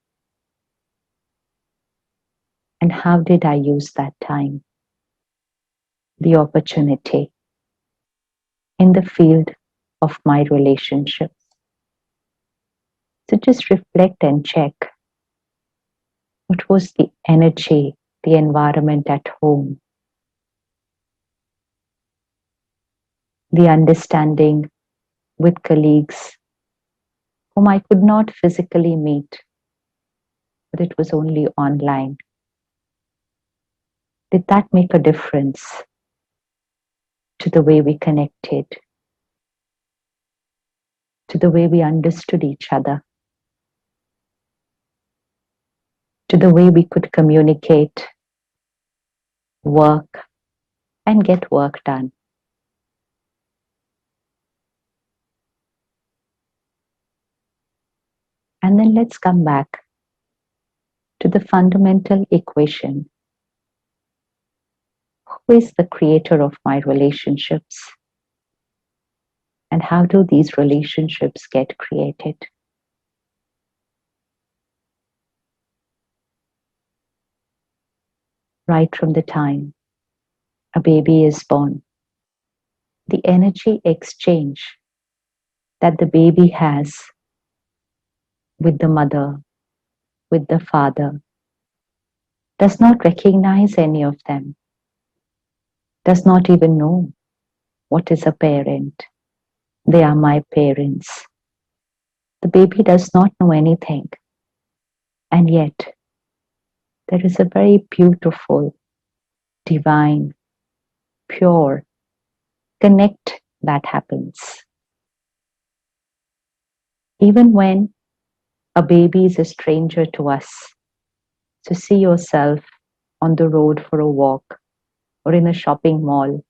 And how did I use that time? The opportunity in the field of my relationships. So just reflect and check what was the energy, the environment at home, the understanding with colleagues whom I could not physically meet, but it was only online. Did that make a difference to the way we connected, to the way we understood each other, to the way we could communicate, work, and get work done? And then let's come back to the fundamental equation. Who is the creator of my relationships? And how do these relationships get created? Right from the time a baby is born, the energy exchange that the baby has with the mother, with the father, does not recognize any of them, does not even know what is a parent. They are my parents. The baby does not know anything. And yet, there is a very beautiful, divine, pure connect that happens. Even when a baby is a stranger to us, so see yourself on the road for a walk or in a shopping mall,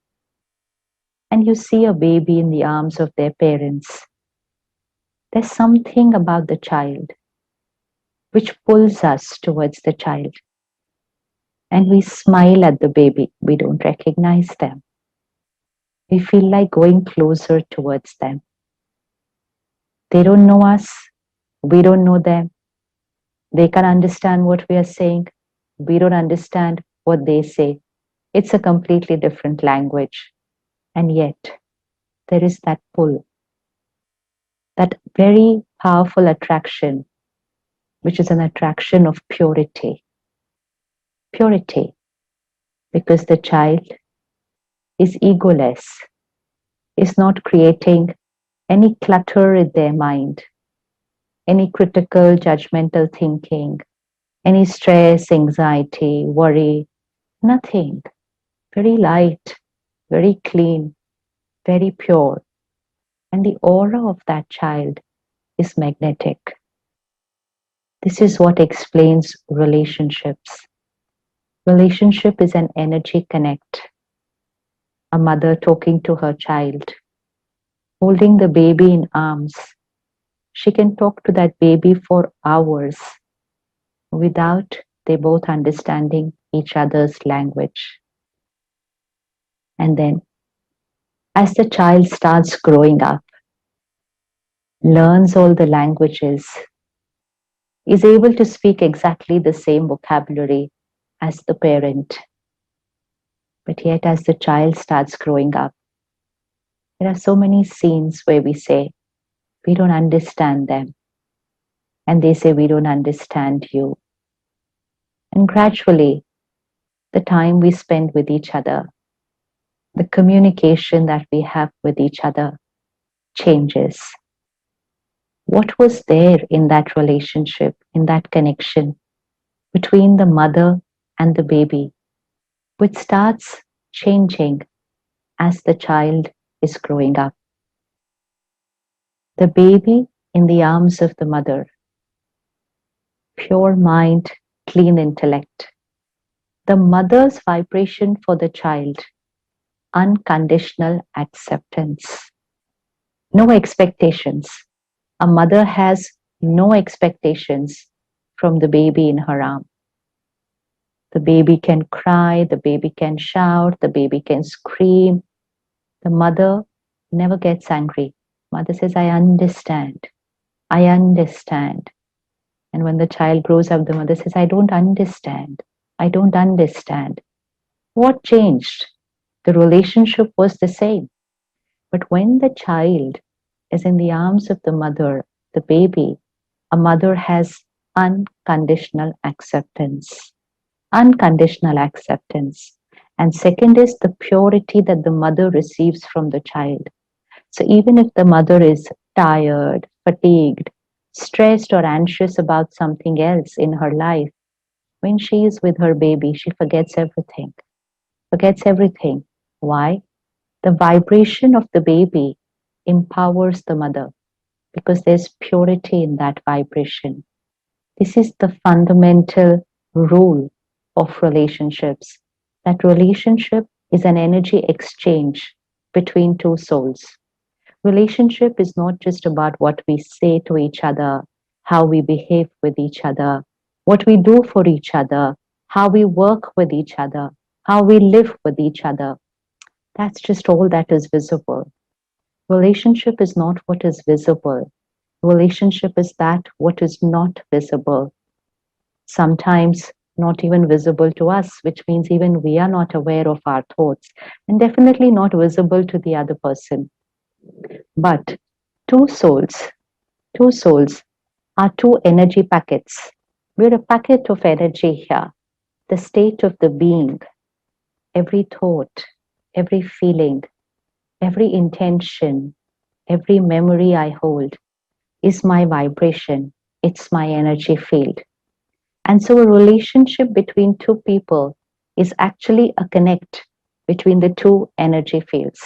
and you see a baby in the arms of their parents. There's something about the child which pulls us towards the child. And we smile at the baby. We don't recognize them. We feel like going closer towards them. They don't know us. We don't know them. They can understand what we are saying. We don't understand what they say. It's a completely different language. And yet, there is that pull, that very powerful attraction, which is an attraction of purity. Purity, because the child is egoless, is not creating any clutter in their mind, any critical, judgmental thinking, any stress, anxiety, worry, nothing. Very light, very clean, very pure. And the aura of that child is magnetic. This is what explains relationships. Relationship is an energy connect. A mother talking to her child, holding the baby in arms. She can talk to that baby for hours without they both understanding each other's language. And then, as the child starts growing up, learns all the languages, is able to speak exactly the same vocabulary as the parent. But yet, as the child starts growing up, there are so many scenes where we say, we don't understand them. And they say, we don't understand you. And gradually, the time we spend with each other, the communication that we have with each other changes. What was there in that relationship, in that connection between the mother and the baby, which starts changing as the child is growing up? The baby in the arms of the mother, pure mind, clean intellect. The mother's vibration for the child, unconditional acceptance. No expectations. A mother has no expectations from the baby in her arm. The baby can cry, the baby can shout, the baby can scream. The mother never gets angry. Mother says, I understand. I understand. And when the child grows up, the mother says, I don't understand. I don't understand. What changed? The relationship was the same. But when the child is in the arms of the mother, the baby, a mother has unconditional acceptance. Unconditional acceptance. And second is the purity that the mother receives from the child. So even if the mother is tired, fatigued, stressed, or anxious about something else in her life, when she is with her baby, she forgets everything. Forgets everything. Why? The vibration of the baby empowers the mother because there's purity in that vibration. This is the fundamental rule of relationships. That relationship is an energy exchange between two souls. Relationship is not just about what we say to each other, how we behave with each other, what we do for each other, how we work with each other, how we live with each other. That's just all that is visible. Relationship is not what is visible. Relationship is that what is not visible. Sometimes not even visible to us, which means even we are not aware of our thoughts, and definitely not visible to the other person. But two souls, two souls are two energy packets. We're a packet of energy here, the state of the being, every thought, every feeling, every intention, every memory I hold is my vibration, it's my energy field. And so a relationship between two people is actually a connect between the two energy fields,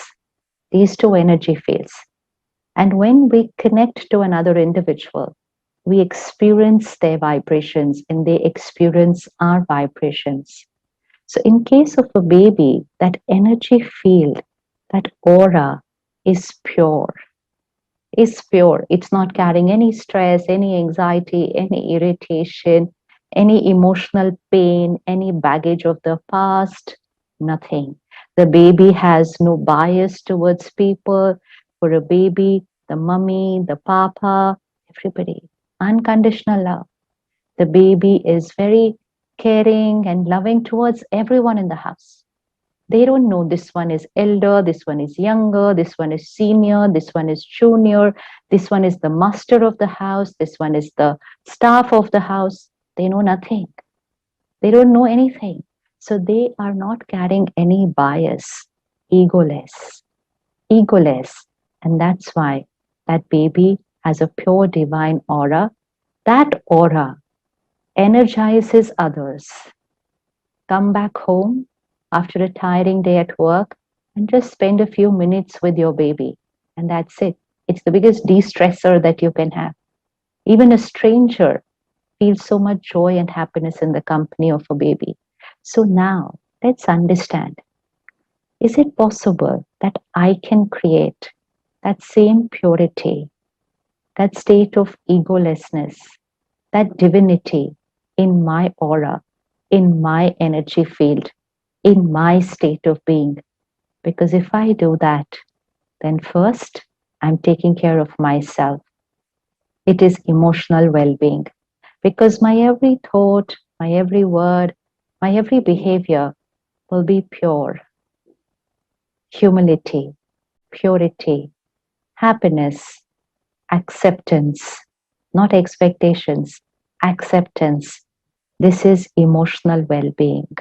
these two energy fields. And when we connect to another individual, we experience their vibrations and they experience our vibrations. So in case of a baby, that energy field, that aura is pure. Is pure. It's not carrying any stress, any anxiety, any irritation, any emotional pain, any baggage of the past, nothing. The baby has no bias towards people. For a baby, the mummy, the papa, everybody, unconditional love. The baby is very caring and loving towards everyone in the house. They don't know this one is elder, this one is younger, this one is senior, this one is junior, this one is the master of the house, this one is the staff of the house. They know nothing. They don't know anything. So they are not carrying any bias, egoless, egoless. And that's why that baby has a pure divine aura. That aura energizes others. Come back home after a tiring day at work and just spend a few minutes with your baby. And that's it. It's the biggest de-stressor that you can have. Even a stranger feels so much joy and happiness in the company of a baby. So now let's understand, is it possible that I can create that same purity, that state of egolessness, that divinity in my aura, in my energy field, in my state of being? Because if I do that, then first I'm taking care of myself. It is emotional well-being. Because my every thought, my every word, my every behavior will be pure. Humility, purity, happiness, acceptance, not expectations, acceptance. This is emotional well-being.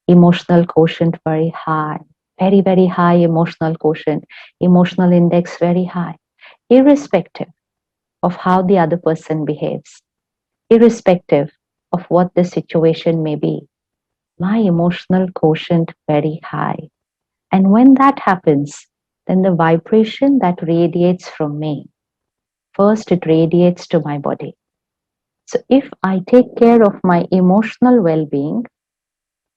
Emotional quotient very high, very, very high emotional quotient, emotional index very high, irrespective of how the other person behaves, irrespective of what the situation may be. My emotional quotient very high. And when that happens, then the vibration that radiates from me, first it radiates to my body. So if I take care of my emotional well-being,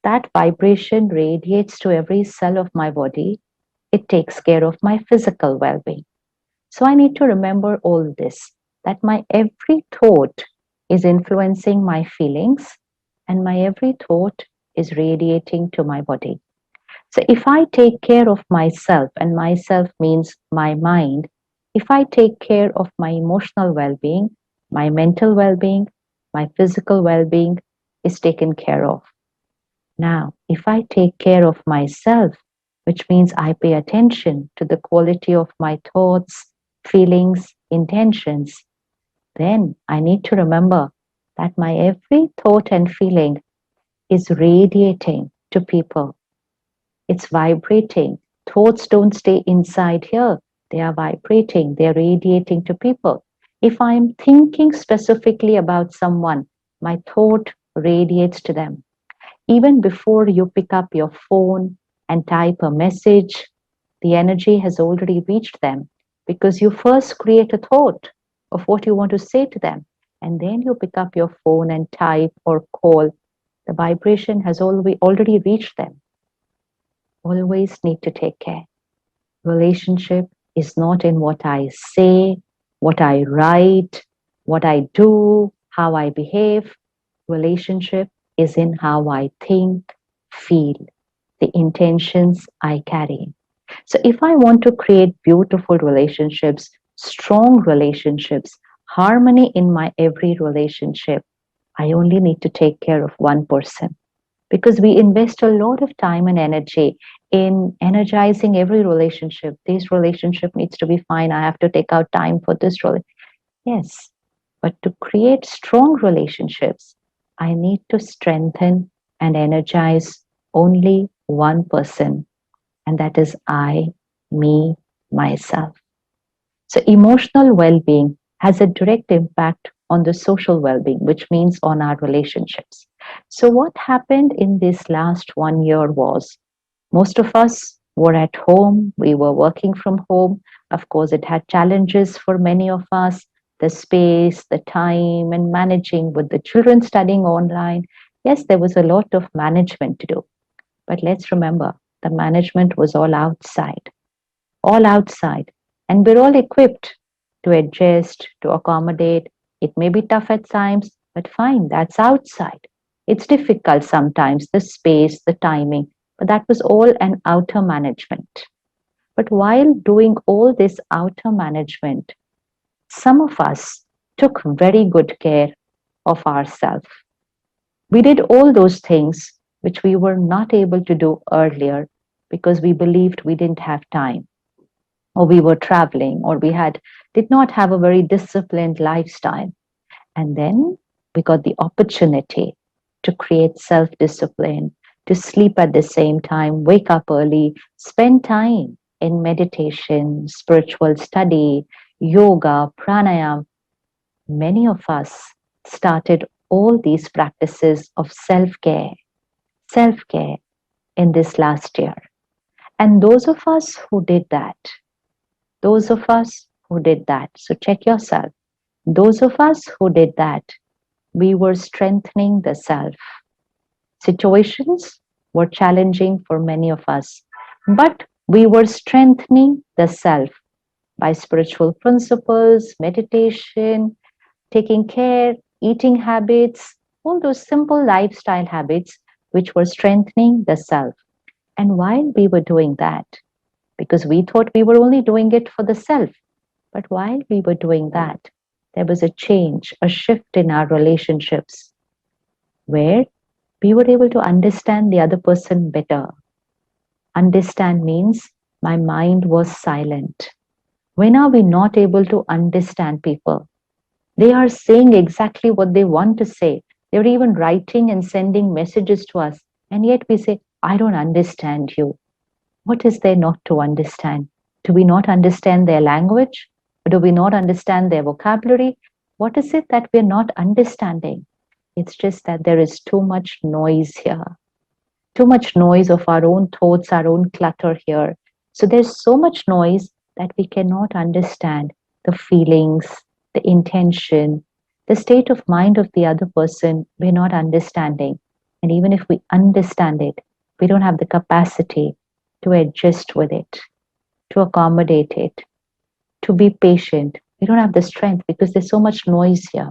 that vibration radiates to every cell of my body. It takes care of my physical well-being. So I need to remember all this, that my every thought is influencing my feelings and my every thought is radiating to my body. So if I take care of myself, and myself means my mind, if I take care of my emotional well-being, my mental well-being, my physical well-being is taken care of. Now, if I take care of myself, which means I pay attention to the quality of my thoughts, feelings, intentions, then I need to remember that my every thought and feeling is radiating to people. It's vibrating. Thoughts don't stay inside here. They are vibrating, they're radiating to people. If I'm thinking specifically about someone, my thought radiates to them. Even before you pick up your phone and type a message, the energy has already reached them because you first create a thought of what you want to say to them. And then you pick up your phone and type or call. The vibration has already reached them. Always need to take care. Relationship is not in what I say, what I write, what I do, how I behave. Relationship is in how I think, feel, the intentions I carry. So if I want to create beautiful relationships, strong relationships, harmony in my every relationship, I only need to take care of one person because we invest a lot of time and energy in energizing every relationship. This relationship needs to be fine. I have to take out time for this relationship. Yes, but to create strong relationships, I need to strengthen and energize only one person, and that is I, me, myself. So, emotional well being has a direct impact on the social well being, which means on our relationships. So, what happened in this last 1 year was most of us were at home, we were working from home. Of course, it had challenges for many of us, the space, the time, and managing with the children studying online. Yes, there was a lot of management to do. But let's remember, the management was all outside. And we're all equipped to adjust, to accommodate. It may be tough at times, but fine, that's outside. It's difficult sometimes, the space, the timing, but that was all an outer management. But while doing all this outer management, some of us took very good care of ourselves. We did all those things which we were not able to do earlier because we believed we didn't have time, or we were traveling, or we had did not have a very disciplined lifestyle. And then we got the opportunity to create self discipline, to sleep at the same time, wake up early, spend time in meditation, spiritual study, yoga, pranayama. Many of us started all these practices of self care in this last year. And those of us who did that, so check yourself. Those of us who did that, we were strengthening the self. Situations were challenging for many of us, but we were strengthening the self by spiritual principles, meditation, taking care, eating habits, all those simple lifestyle habits which were strengthening the self. And while we were doing that, because we thought we were only doing it for the self, but while we were doing that, there was a change, a shift in our relationships where we were able to understand the other person better. Understand means my mind was silent. When are we not able to understand people? They are saying exactly what they want to say. They're even writing and sending messages to us. And yet we say, I don't understand you. What is there not to understand? Do we not understand their language? Or do we not understand their vocabulary? What is it that we're not understanding? It's just that there is too much noise here, too much noise of our own thoughts, our own clutter here. So there's so much noise that we cannot understand the feelings, the intention, the state of mind of the other person. We're not understanding. And even if we understand it, we don't have the capacity to adjust with it, to accommodate it, to be patient. We don't have the strength because there's so much noise here.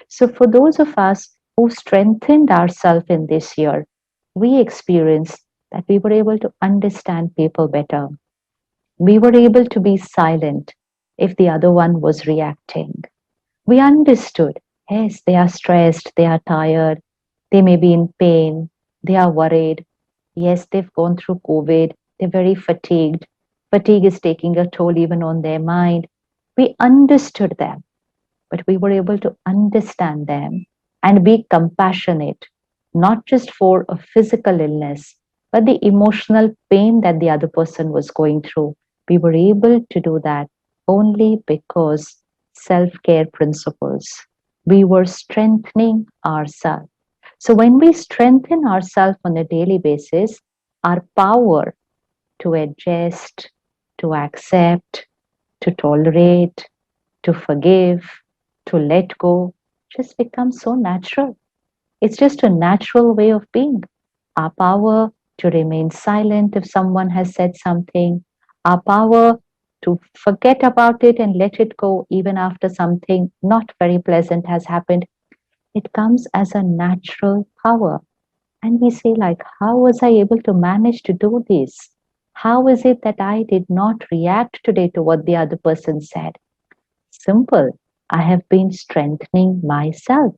So for those of us who strengthened ourselves in this year, we experienced that we were able to understand people better. We were able to be silent if the other one was reacting. We understood, yes, they are stressed, they are tired, they may be in pain. They are worried. Yes, they've gone through COVID. They're very fatigued. Fatigue is taking a toll even on their mind. We understood them, but we were able to understand them and be compassionate, not just for a physical illness, but the emotional pain that the other person was going through. We were able to do that only because self care principles. We were strengthening ourselves. So, when we strengthen ourselves on a daily basis, our power to adjust, to accept, to tolerate, to forgive, to let go just becomes so natural. It's just a natural way of being. Our power to remain silent if someone has said something, our power to forget about it and let it go even after something not very pleasant has happened, it comes as a natural power. And we say, like, how was I able to manage to do this? How is it that I did not react today to what the other person said? Simple. I have been strengthening myself.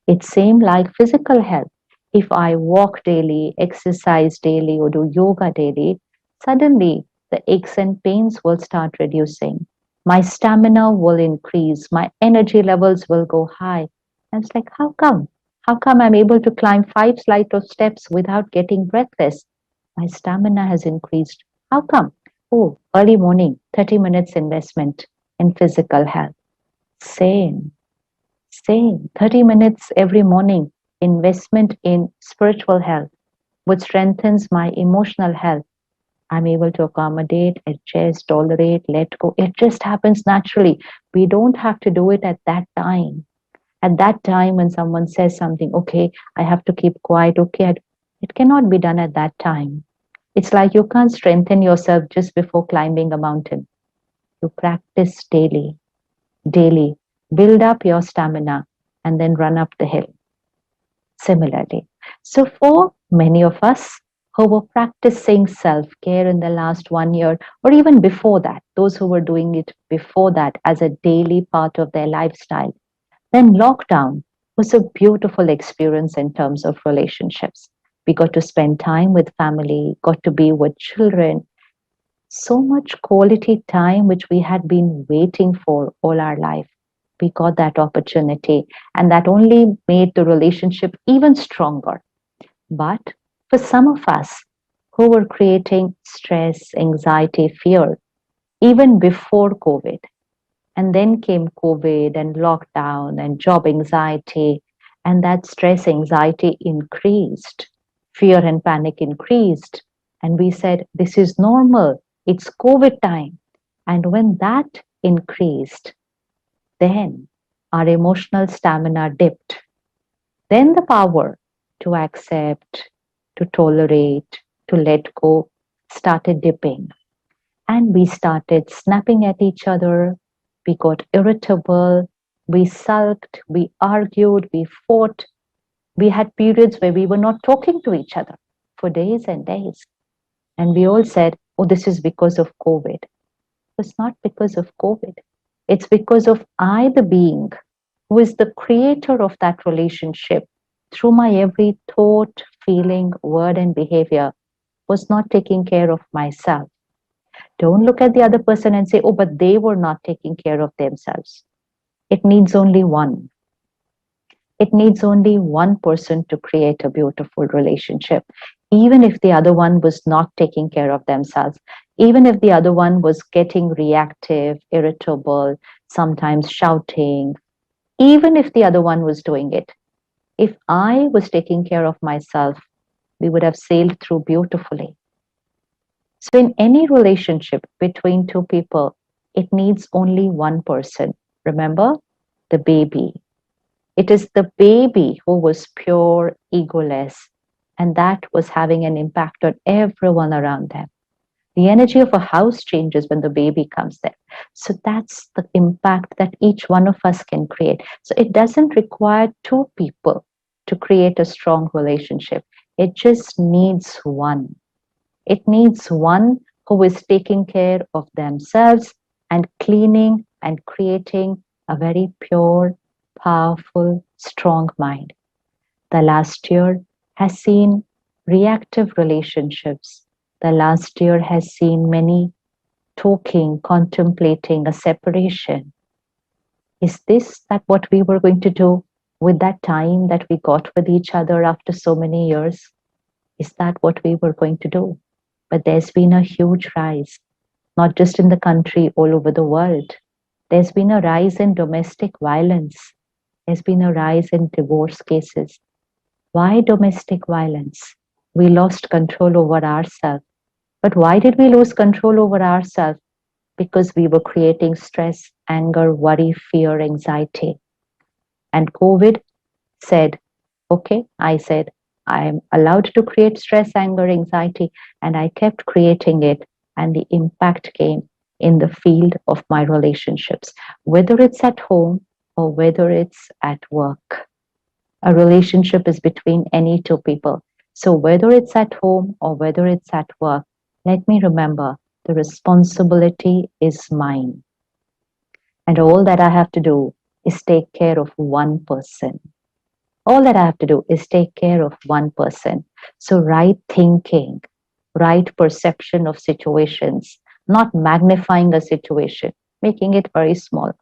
It seemed like physical health. If I walk daily, exercise daily, or do yoga daily, suddenly the aches and pains will start reducing. My stamina will increase. My energy levels will go high. And it's like, how come? How come I'm able to climb 5 flights of steps without getting breathless? My stamina has increased. How come? Oh, early morning, 30 minutes investment in physical health. Same. Same, 30 minutes every morning investment in spiritual health, which strengthens my emotional health. I'm able to accommodate, adjust, tolerate, let go. It just happens naturally. We don't have to do it at that time. At that time, when someone says something, okay, I have to keep quiet, okay, it cannot be done at that time. It's like you can't strengthen yourself just before climbing a mountain. You practice daily, daily. Build up your stamina and then run up the hill similarly. So, for many of us who were practicing self care in the last 1 year, or even before that, those who were doing it before that as a daily part of their lifestyle, then lockdown was a beautiful experience in terms of relationships. We got to spend time with family, got to be with children, so much quality time which we had been waiting for all our life. We got that opportunity, and that only made the relationship even stronger. But for some of us who were creating stress, anxiety, fear, even before COVID, and then came COVID and lockdown and job anxiety, and that stress, anxiety increased, fear and panic increased. And we said, this is normal, it's COVID time. And when that increased, then our emotional stamina dipped. Then the power to accept, to tolerate, to let go started dipping. And we started snapping at each other. We got irritable. We sulked. We argued. We fought. We had periods where we were not talking to each other for days and days. And we all said, oh, this is because of COVID. It's not because of COVID. It's because of I, the being, who is the creator of that relationship, through my every thought, feeling, word, and behavior, was not taking care of myself. Don't look at the other person and say, oh, but they were not taking care of themselves. It needs only one. It needs only one person to create a beautiful relationship. Even if the other one was not taking care of themselves, even if the other one was getting reactive, irritable, sometimes shouting, even if the other one was doing it, if I was taking care of myself, we would have sailed through beautifully. So, in any relationship between two people, it needs only one person. Remember, the baby. It is the baby who was pure, egoless, and that was having an impact on everyone around them. The energy of a house changes when the baby comes there. So that's the impact that each one of us can create. So it doesn't require two people to create a strong relationship. It just needs one. It needs one who is taking care of themselves and cleaning and creating a very pure, powerful, strong mind. The last year has seen reactive relationships. The last year has seen many talking, contemplating a separation. Is this that what we were going to do with that time that we got with each other after so many years? Is that what we were going to do? But there's been a huge rise, not just in the country, all over the world. There's been a rise in domestic violence. There's been a rise in divorce cases. Why domestic violence? We lost control over ourselves. But why did we lose control over ourselves? Because we were creating stress, anger, worry, fear, anxiety. And COVID said, okay, I said, I am allowed to create stress, anger, anxiety, and I kept creating it. And the impact came in the field of my relationships, whether it's at home or whether it's at work. A relationship is between any two people. So whether it's at home or whether it's at work, let me remember the responsibility is mine. And all that I have to do is take care of one person. All that I have to do is take care of one person. So right thinking, right perception of situations, not magnifying a situation, making it very small.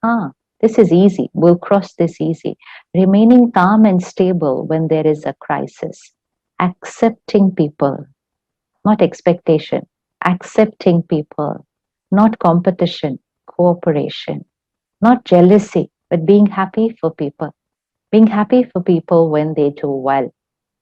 This is easy. We'll cross this easy. Remaining calm and stable when there is a crisis. Accepting people, not expectation. Accepting people, not competition, cooperation. Not jealousy, but being happy for people. Being happy for people when they do well.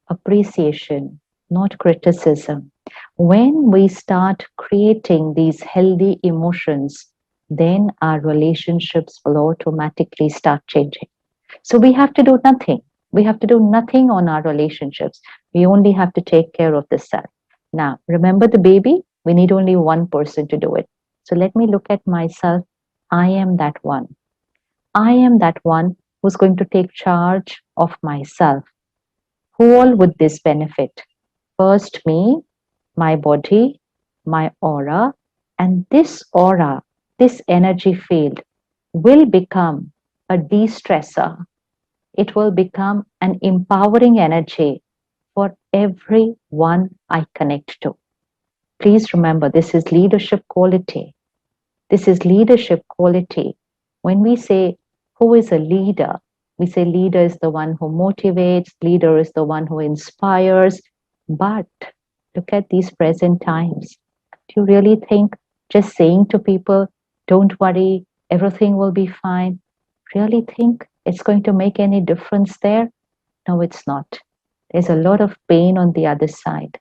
Appreciation, not criticism. When we start creating these healthy emotions, then our relationships will automatically start changing. So we have to do nothing. We have to do nothing on our relationships. We only have to take care of the self. Now, remember the baby? We need only one person to do it. So let me look at myself. I am that one. I am that one who's going to take charge of myself. Who all would this benefit? First, me, my body, my aura, and this aura, this energy field will become a de-stressor. It will become an empowering energy for everyone I connect to. Please remember, this is leadership quality. This is leadership quality. When we say, who is a leader? We say leader is the one who motivates, leader is the one who inspires. But look at these present times. Do you really think just saying to people, don't worry, everything will be fine, really think it's going to make any difference there? No, it's not. There's a lot of pain on the other side.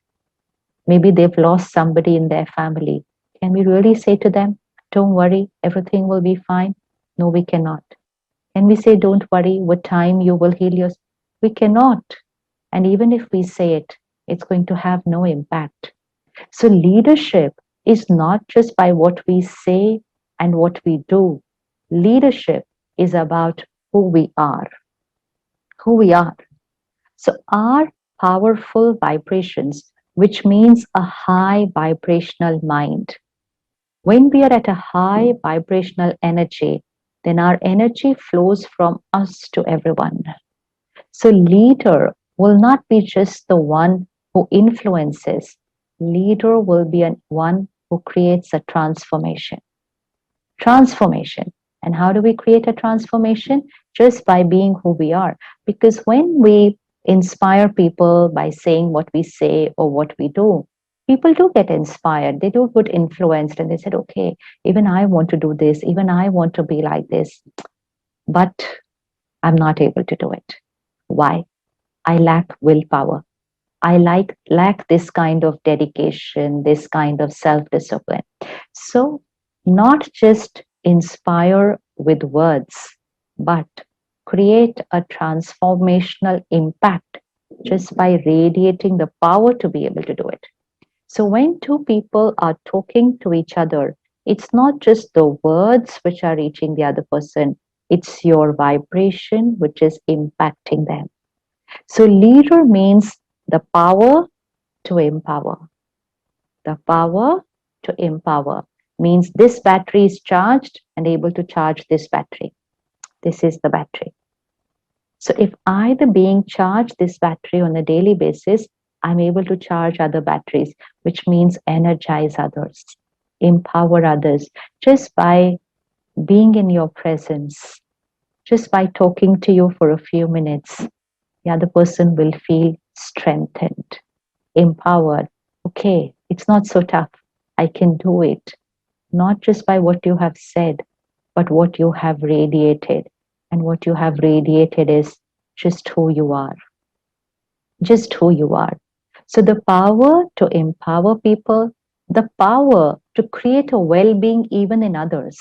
Maybe they've lost somebody in their family. Can we really say to them, don't worry, everything will be fine? No, we cannot. Can we say, don't worry, with time you will heal yourself? We cannot. And even if we say it, it's going to have no impact. So leadership is not just by what we say and what we do. Leadership is about who we are. Who we are. So our powerful vibrations, which means a high vibrational mind. When we are at a high vibrational energy, then our energy flows from us to everyone. So leader will not be just the one who influences. Leader will be one who creates a transformation. Transformation. And how do we create a transformation? Just by being who we are. Because when we inspire people by saying what we say or what we do, people do get inspired. They do get influenced and they said, okay, even I want to do this. Even I want to be like this. But I'm not able to do it. Why? I lack willpower. I lack this kind of dedication, this kind of self-discipline. So not just inspire with words, but create a transformational impact just by radiating the power to be able to do it. So when two people are talking to each other, it's not just the words which are reaching the other person, it's your vibration which is impacting them. So leader means the power to empower. The power to empower means this battery is charged and able to charge this battery. This is the battery. So if I, the being, charge this battery on a daily basis, I'm able to charge other batteries, which means energize others, empower others, just by being in your presence, just by talking to you for a few minutes. The other person will feel strengthened, empowered. Okay, it's not so tough. I can do it. Not just by what you have said, but what you have radiated. And what you have radiated is just who you are. Just who you are. So the power to empower people, the power to create a well-being even in others.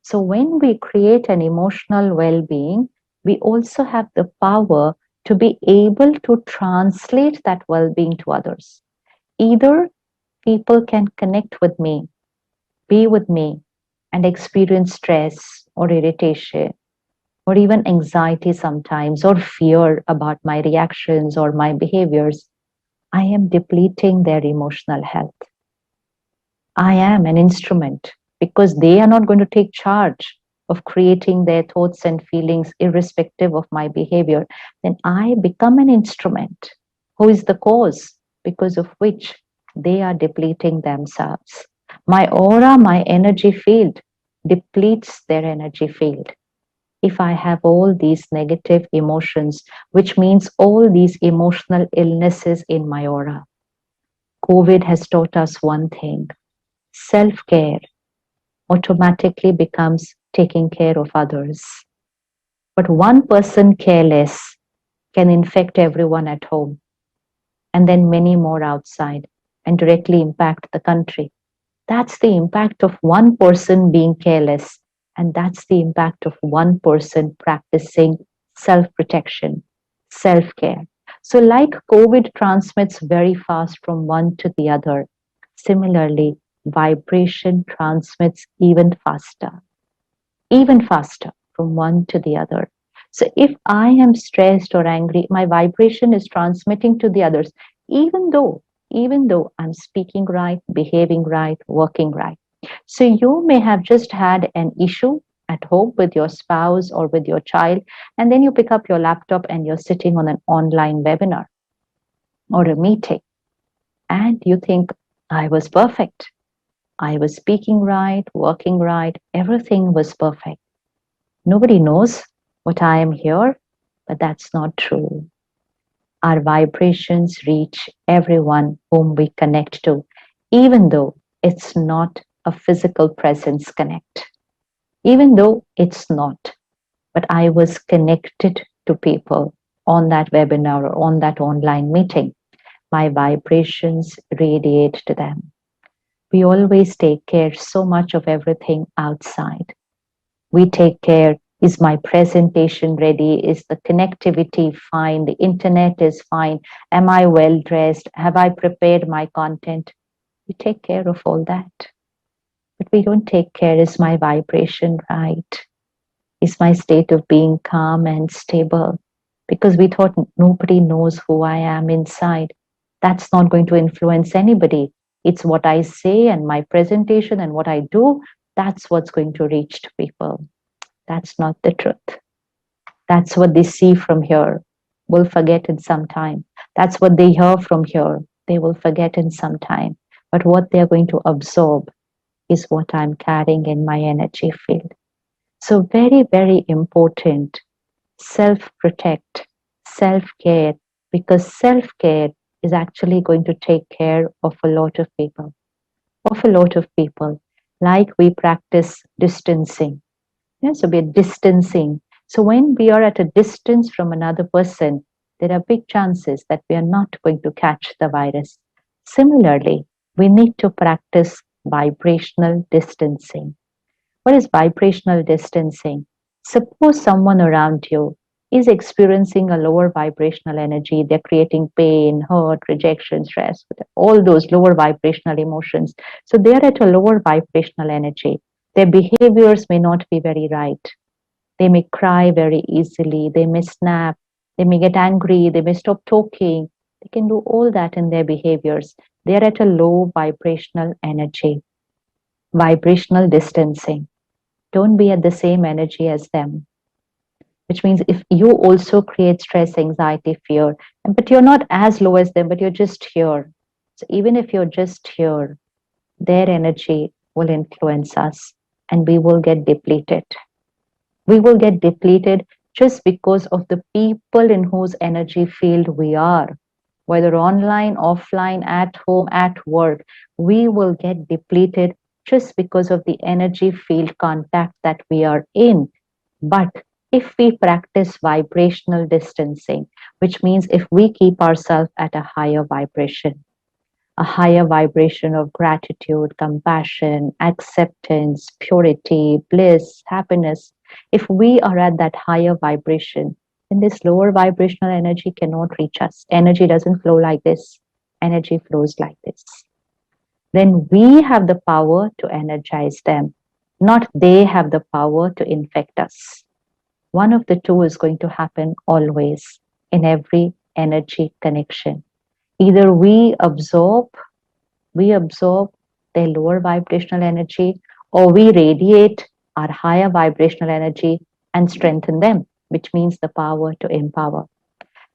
So when we create an emotional well-being, we also have the power to be able to translate that well-being to others. Either people can connect with me, be with me, and experience stress or irritation or even anxiety sometimes or fear about my reactions or my behaviors. I am depleting their emotional health. I am an instrument because they are not going to take charge of creating their thoughts and feelings irrespective of my behavior. Then I become an instrument who is the cause because of which they are depleting themselves. My aura, my energy field depletes their energy field. If I have all these negative emotions, which means all these emotional illnesses in my aura. COVID has taught us one thing: self-care automatically becomes taking care of others. But one person careless can infect everyone at home and then many more outside and directly impact the country. That's the impact of one person being careless. And that's the impact of one person practicing self-protection, self-care. So like COVID transmits very fast from one to the other, similarly, vibration transmits even faster from one to the other. So if I am stressed or angry, my vibration is transmitting to the others, even though I'm speaking right, behaving right, working right. So you may have just had an issue at home with your spouse or with your child, and then you pick up your laptop and you're sitting on an online webinar or a meeting, and you think, I was perfect. I was speaking right, working right, everything was perfect. Nobody knows what I am here, but that's not true. Our vibrations reach everyone whom we connect to, even though it's not a physical presence connect, even though it's not. But I was connected to people on that webinar or on that online meeting. My vibrations radiate to them. We always take care so much of everything outside. We take care. Is my presentation ready? Is the connectivity fine? The internet is fine. Am I well dressed? Have I prepared my content? We take care of all that. But we don't take care, is my vibration right? Is my state of being calm and stable? Because we thought nobody knows who I am inside. That's not going to influence anybody. It's what I say and my presentation and what I do. That's what's going to reach to people. That's not the truth. That's what they see from here. Will forget in some time. That's what they hear from here. They will forget in some time. But what they're going to absorb is what I'm carrying in my energy field. So very, very important. Self-protect, self-care, because self-care is actually going to take care of a lot of people. Like we practice distancing. Yeah, so we're distancing. So when we are at a distance from another person, there are big chances that we are not going to catch the virus. Similarly, we need to practice vibrational distancing. What is vibrational distancing? Suppose someone around you is experiencing a lower vibrational energy. They're creating pain, hurt, rejection, stress, all those lower vibrational emotions. So they're at a lower vibrational energy. Their behaviors may not be very right. They may cry very easily. They may snap. They may get angry. They may stop talking. They can do all that in their behaviors. They're at a low vibrational energy. Vibrational distancing. Don't be at the same energy as them. which means if you also create stress, anxiety, fear, but you're not as low as them, but you're just here. So even if you're just here, their energy will influence us and we will get depleted. We will get depleted just because of the people in whose energy field we are, whether online, offline, at home, at work. We will get depleted just because of the energy field contact that we are in. But if we practice vibrational distancing, which means if we keep ourselves at a higher vibration of gratitude, compassion, acceptance, purity, bliss, happiness, if we are at that higher vibration, then this lower vibrational energy cannot reach us. Energy doesn't flow like this, energy flows like this. Then we have the power to energize them, not they have the power to infect us. One of the two is going to happen always in every energy connection. Either we absorb their lower vibrational energy, or we radiate our higher vibrational energy and strengthen them, which means the power to empower.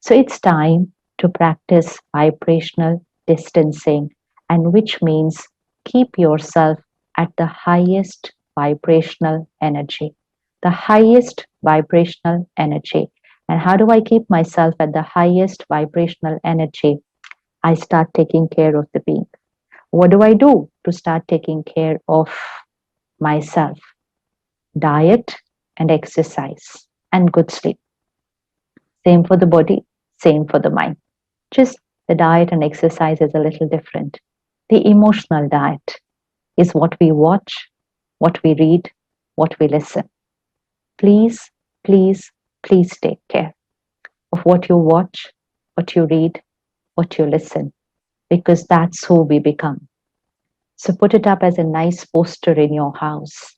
So it's time to practice vibrational distancing, and which means keep yourself at the highest vibrational energy. The highest vibrational energy. And how do I keep myself at the highest vibrational energy? I start taking care of the being. What do I do to start taking care of myself? Diet and exercise and good sleep. Same for the body, same for the mind. Just the diet and exercise is a little different. The emotional diet is what we watch, what we read, what we listen. Please, please, please take care of what you watch, what you read, what you listen, because that's who we become. So put it up as a nice poster in your house.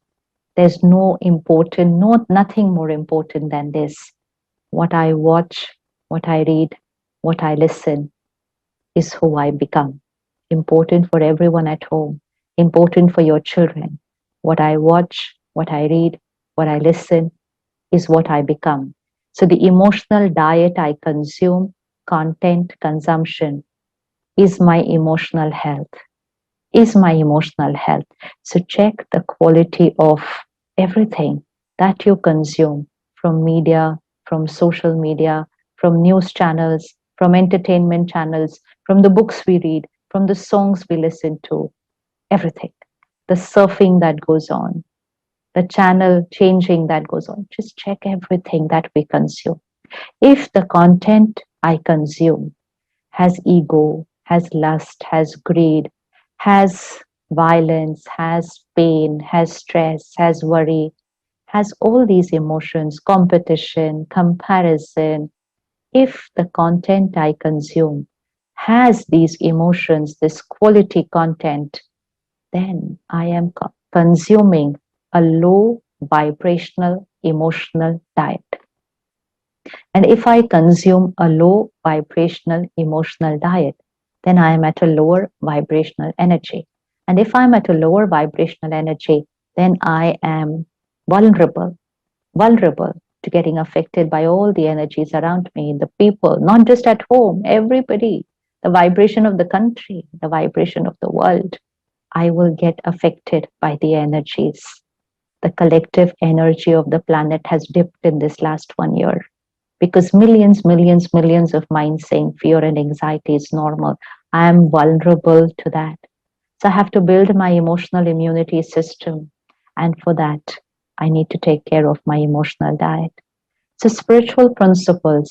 There's nothing more important than this. What I watch, what I read, what I listen is who I become. Important for everyone at home, important for your children. What I watch, what I read, what I listen is what I become. So the emotional diet I consume, content consumption, is my emotional health. So check the quality of everything that you consume from media, from social media, from news channels, from entertainment channels, from the books we read, from the songs we listen to, everything. The surfing that goes on, the channel changing that goes on. Just check everything that we consume. If the content I consume has ego, has lust, has greed, has violence, has pain, has stress, has worry, has all these emotions, competition, comparison. If the content I consume has these emotions, this quality content, then I am consuming a low vibrational emotional diet. And if I consume a low vibrational emotional diet, then I am at a lower vibrational energy. And if I'm at a lower vibrational energy, then I am vulnerable to getting affected by all the energies around me, the people, not just at home, everybody, the vibration of the country, the vibration of the world. I will get affected by the energies. The collective energy of the planet has dipped in this last 1 year because millions of minds saying fear and anxiety is normal. I am vulnerable to that. So I have to build my emotional immunity system. And for that, I need to take care of my emotional diet. So spiritual principles,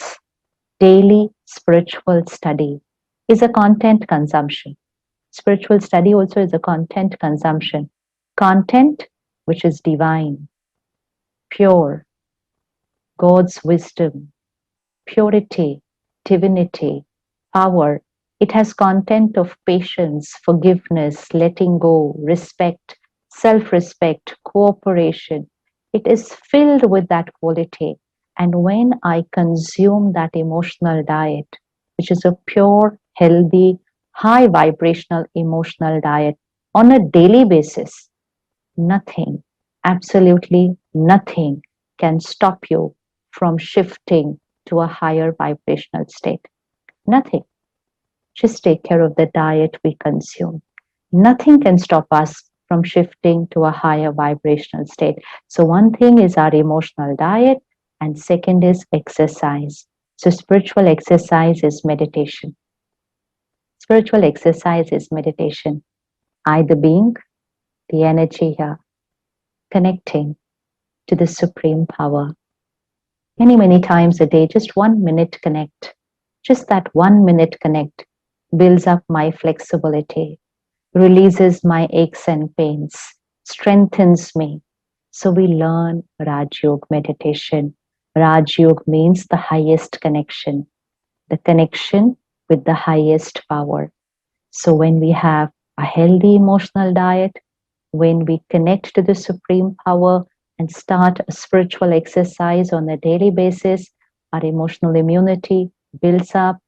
daily spiritual study is a content consumption. Spiritual study also is a content consumption. Content which is divine, pure, God's wisdom, purity, divinity, power. It has content of patience, forgiveness, letting go, respect, self-respect, cooperation. It is filled with that quality. And when I consume that emotional diet, which is a pure, healthy, high vibrational emotional diet on a daily basis, nothing, absolutely nothing can stop you from shifting to a higher vibrational state? Nothing. Just take care of the diet we consume. Nothing can stop us from shifting to a higher vibrational state. So one thing is our emotional diet, and second is exercise. So spiritual exercise is meditation. Spiritual exercise is meditation. Either being the energy here, connecting to the supreme power. Many times a day, just 1 minute connect. Just that 1 minute connect builds up my flexibility, releases my aches and pains, strengthens me. So we learn Raj Yoga meditation. Raj Yoga means the highest connection, the connection with the highest power. So when we have a healthy emotional diet, when we connect to the supreme power and start a spiritual exercise on a daily basis, our emotional immunity builds up.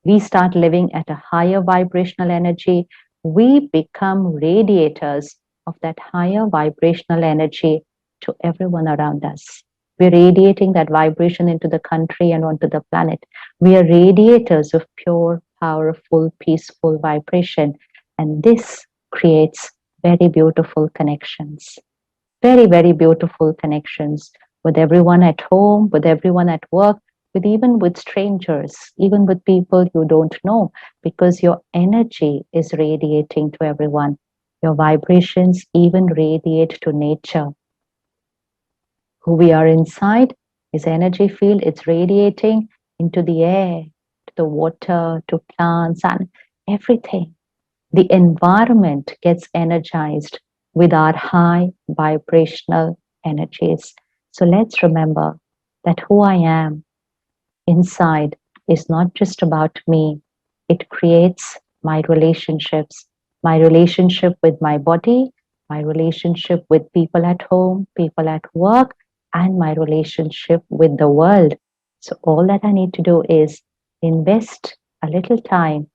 We start living at a higher vibrational energy. We become radiators of that higher vibrational energy to everyone around us. We're radiating that vibration into the country and onto the planet. We are radiators of pure, powerful, peaceful vibration. And this creates very beautiful connections. Very beautiful connections with everyone at home, with everyone at work, even with strangers, even with people you don't know, because your energy is radiating to everyone. Your vibrations even radiate to nature. Who we are inside is energy field. It's radiating into the air, to the water, to plants and everything. The environment gets energized with our high vibrational energies. So let's remember that who I am inside is not just about me. It creates my relationships, my relationship with my body, my relationship with people at home, people at work, and my relationship with the world. So all that I need to do is invest a little time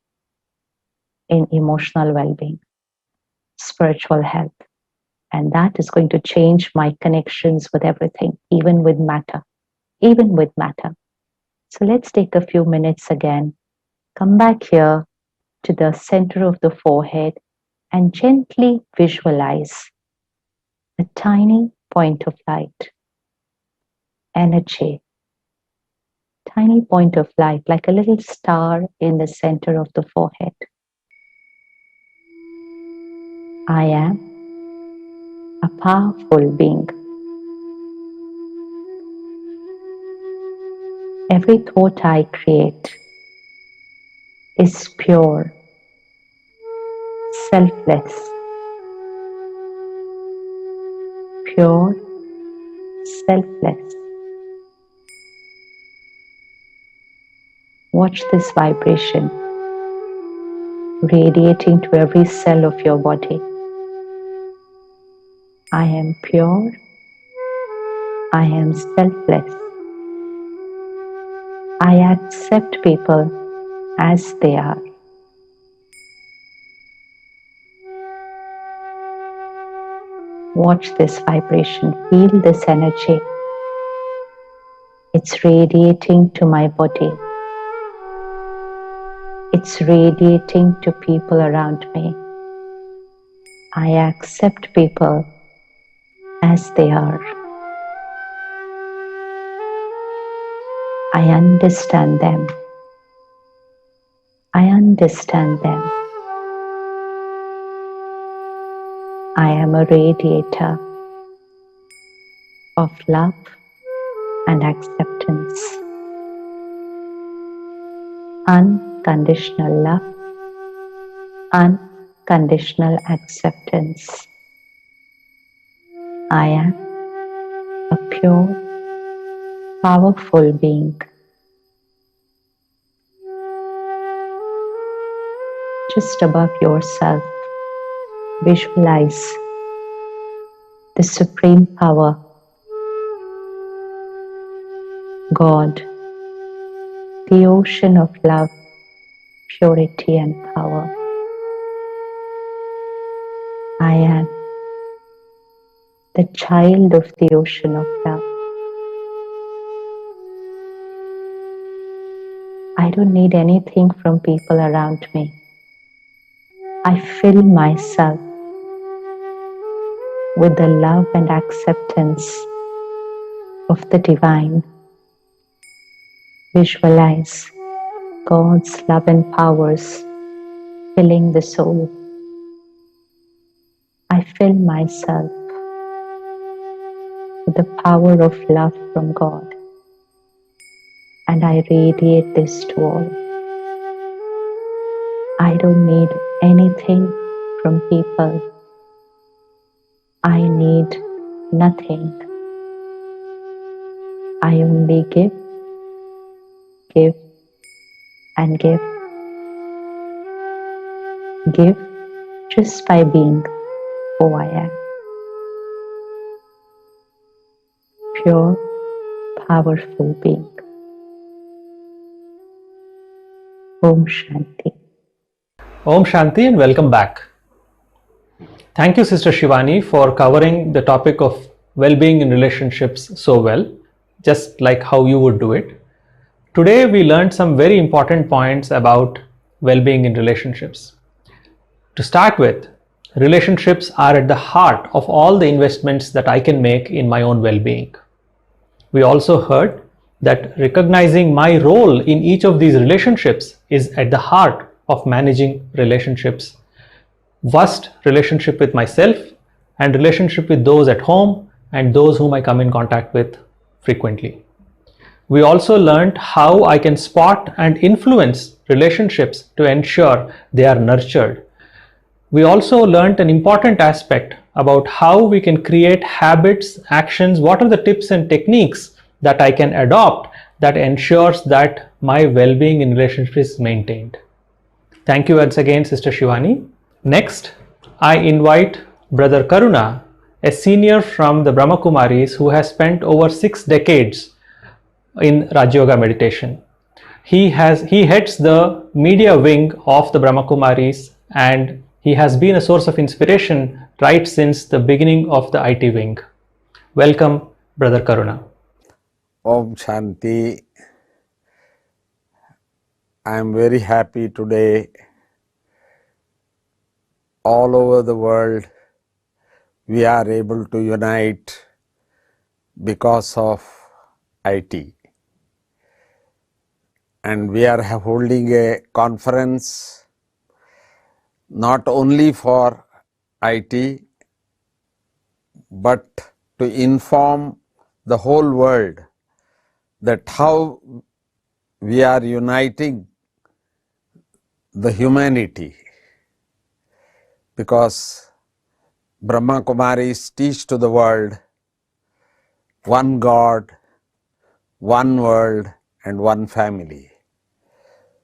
in emotional well-being, spiritual health, and that is going to change my connections with everything, even with matter, even with matter. So let's take a few minutes again. Come back here to the center of the forehead and gently visualize a tiny point of light, energy, tiny point of light, like a little star in the center of the forehead. I am a powerful being. Every thought I create is pure, selfless, pure, selfless. Watch this vibration radiating to every cell of your body. I am pure, I am selfless. I accept people as they are. Watch this vibration, feel this energy. It's radiating to my body. It's radiating to people around me. I accept people as they are. I understand them. I understand them. I am a radiator of love and acceptance. Unconditional love, unconditional acceptance. I am a pure, powerful being. Just above yourself, visualize the supreme power, God, the ocean of love, purity and power. I am the child of the ocean of love. don't need anything from people around me. I fill myself with the love and acceptance of the divine. Visualize God's love and powers filling the soul. I fill myself with the power of love from God, and I radiate this to all. I don't need anything from people. I need nothing. I only give, give, and give. Give just by being who I am. Pure, powerful being. Om Shanti. Om Shanti and welcome back. Thank you, Sister Shivani, for covering the topic of well-being in relationships so well, just like how you would do it. Today, we learned some very important points about well-being in relationships. To start with, relationships are at the heart of all the investments that I can make in my own well-being. We also heard that recognizing my role in each of these relationships is at the heart of managing relationships. First, relationship with myself, and relationship with those at home and those whom I come in contact with frequently. We also learned how I can spot and influence relationships to ensure they are nurtured. We also learned an important aspect about how we can create habits, actions, what are the tips and techniques that I can adopt that ensures that my well-being in relationships is maintained. Thank you once again, Sister Shivani. Next, I invite Brother Karuna, a senior from the Brahma Kumaris who has spent over 6 decades in Raj Yoga meditation. He heads the media wing of the Brahma Kumaris, and he has been a source of inspiration right since the beginning of the IT wing. Welcome, Brother Karuna. Om Shanti. I am very happy today. All over the world, we are able to unite because of IT. And we are holding a conference not only for IT, but to inform the whole world that how we are uniting the humanity, because Brahma Kumaris teach to the world one God, one world and one family.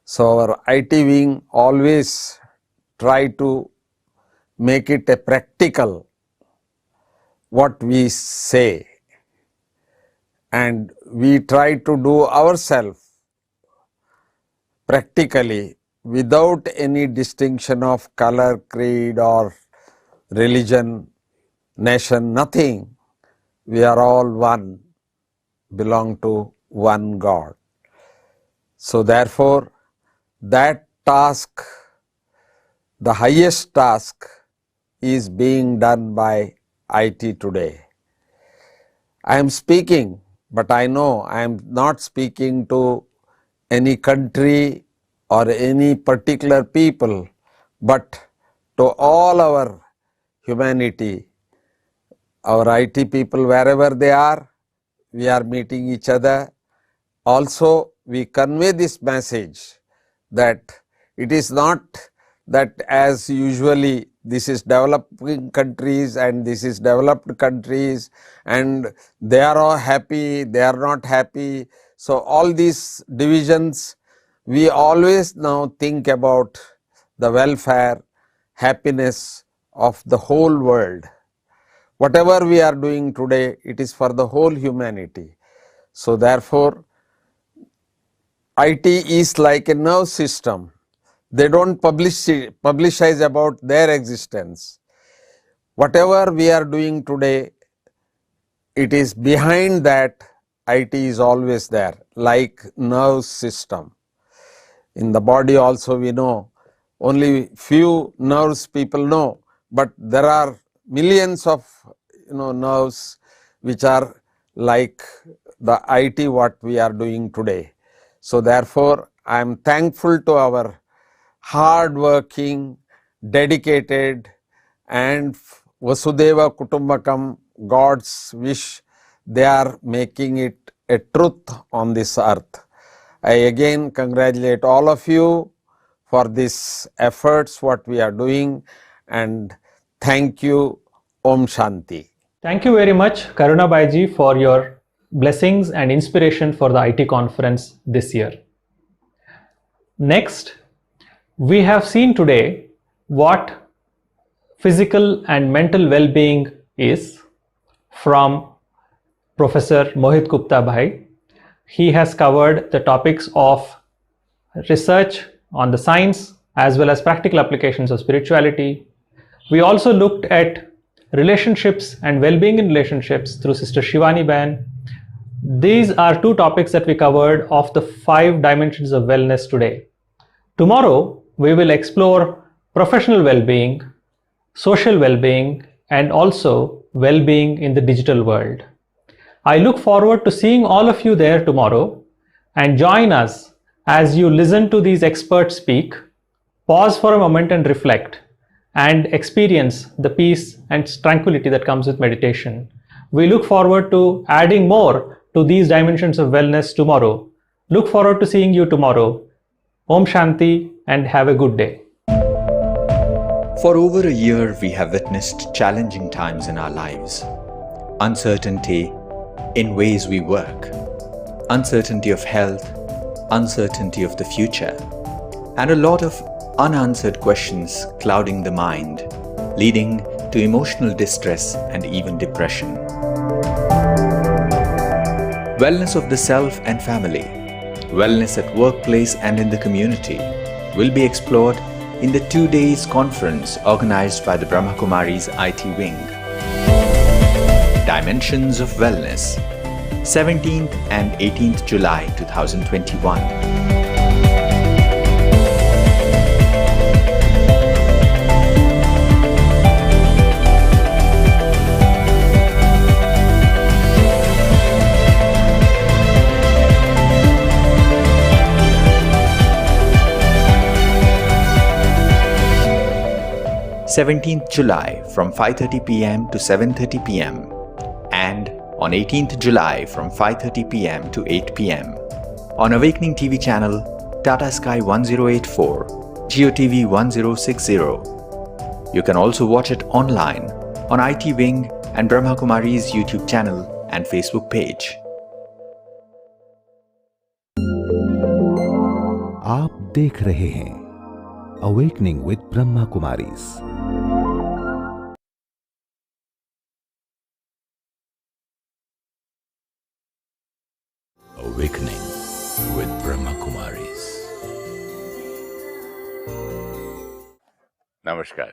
So our IT wing always try to make it a practical what we say, and we try to do ourselves practically without any distinction of color, creed or religion, nation, nothing. We are all one, belong to one God. So therefore, that task, the highest task, is being done by IT today. I am speaking, but I know I am not speaking to any country or any particular people, but to all our humanity, our IT people, wherever they are, we are meeting each other. Also, we convey this message that it is not that as usually this is developing countries and this is developed countries and they are all happy, they are not happy. So all these divisions, we always now think about the welfare, happiness of the whole world. Whatever we are doing today, it is for the whole humanity. So therefore, IT is like a nerve system. They don't publicize about their existence. Whatever we are doing today, it is behind that. IT is always there, like nerve system. In the body also we know, only few nerves people know, but there are millions of nerves which are like the IT what we are doing today. So therefore, I am thankful to our hard-working, dedicated and Vasudeva Kutumbakam, God's wish, they are making it a truth on this earth. I again congratulate all of you for this efforts what we are doing, and thank you. Om Shanti. Thank you very much, Karuna Baiji, for your blessings and inspiration for the IT conference this year. Next, we have seen today what physical and mental well-being is from Professor Mohit Gupta Bhai. He has covered the topics of research on the science as well as practical applications of spirituality. We also looked at relationships and well-being in relationships through Sister Shivani Bain. These are two topics that we covered of the 5 dimensions of wellness today. Tomorrow, we will explore professional well-being, social well-being, and also well-being in the digital world. I look forward to seeing all of you there tomorrow, and join us as you listen to these experts speak, pause for a moment and reflect, and experience the peace and tranquility that comes with meditation. We look forward to adding more to these dimensions of wellness tomorrow. Look forward to seeing you tomorrow. Om Shanti and have a good day. For over a year, we have witnessed challenging times in our lives. Uncertainty in ways we work, uncertainty of health, uncertainty of the future, and a lot of unanswered questions clouding the mind, leading to emotional distress and even depression. Wellness of the self and family, wellness at workplace and in the community will be explored in the 2 days conference organized by the Brahma Kumaris IT Wing. Dimensions of Wellness, 17th and 18th July 2021. July from 5:30 p.m. to 7:30 p.m. and on 18th July from 5:30 p.m. to 8 p.m. on Awakening TV channel, Tata Sky 1084, GeoTV 1060. You can also watch it online on IT Wing and Brahma Kumari's YouTube channel and Facebook page. आप देख रहे हैं awakening with Brahma Kumaris. Awakening with Brahma Kumaris. नमस्कार,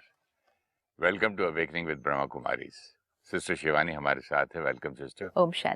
welcome to awakening with Brahma Kumaris. Sister Shivani हमारे साथ है। Welcome sister. ओम शांति।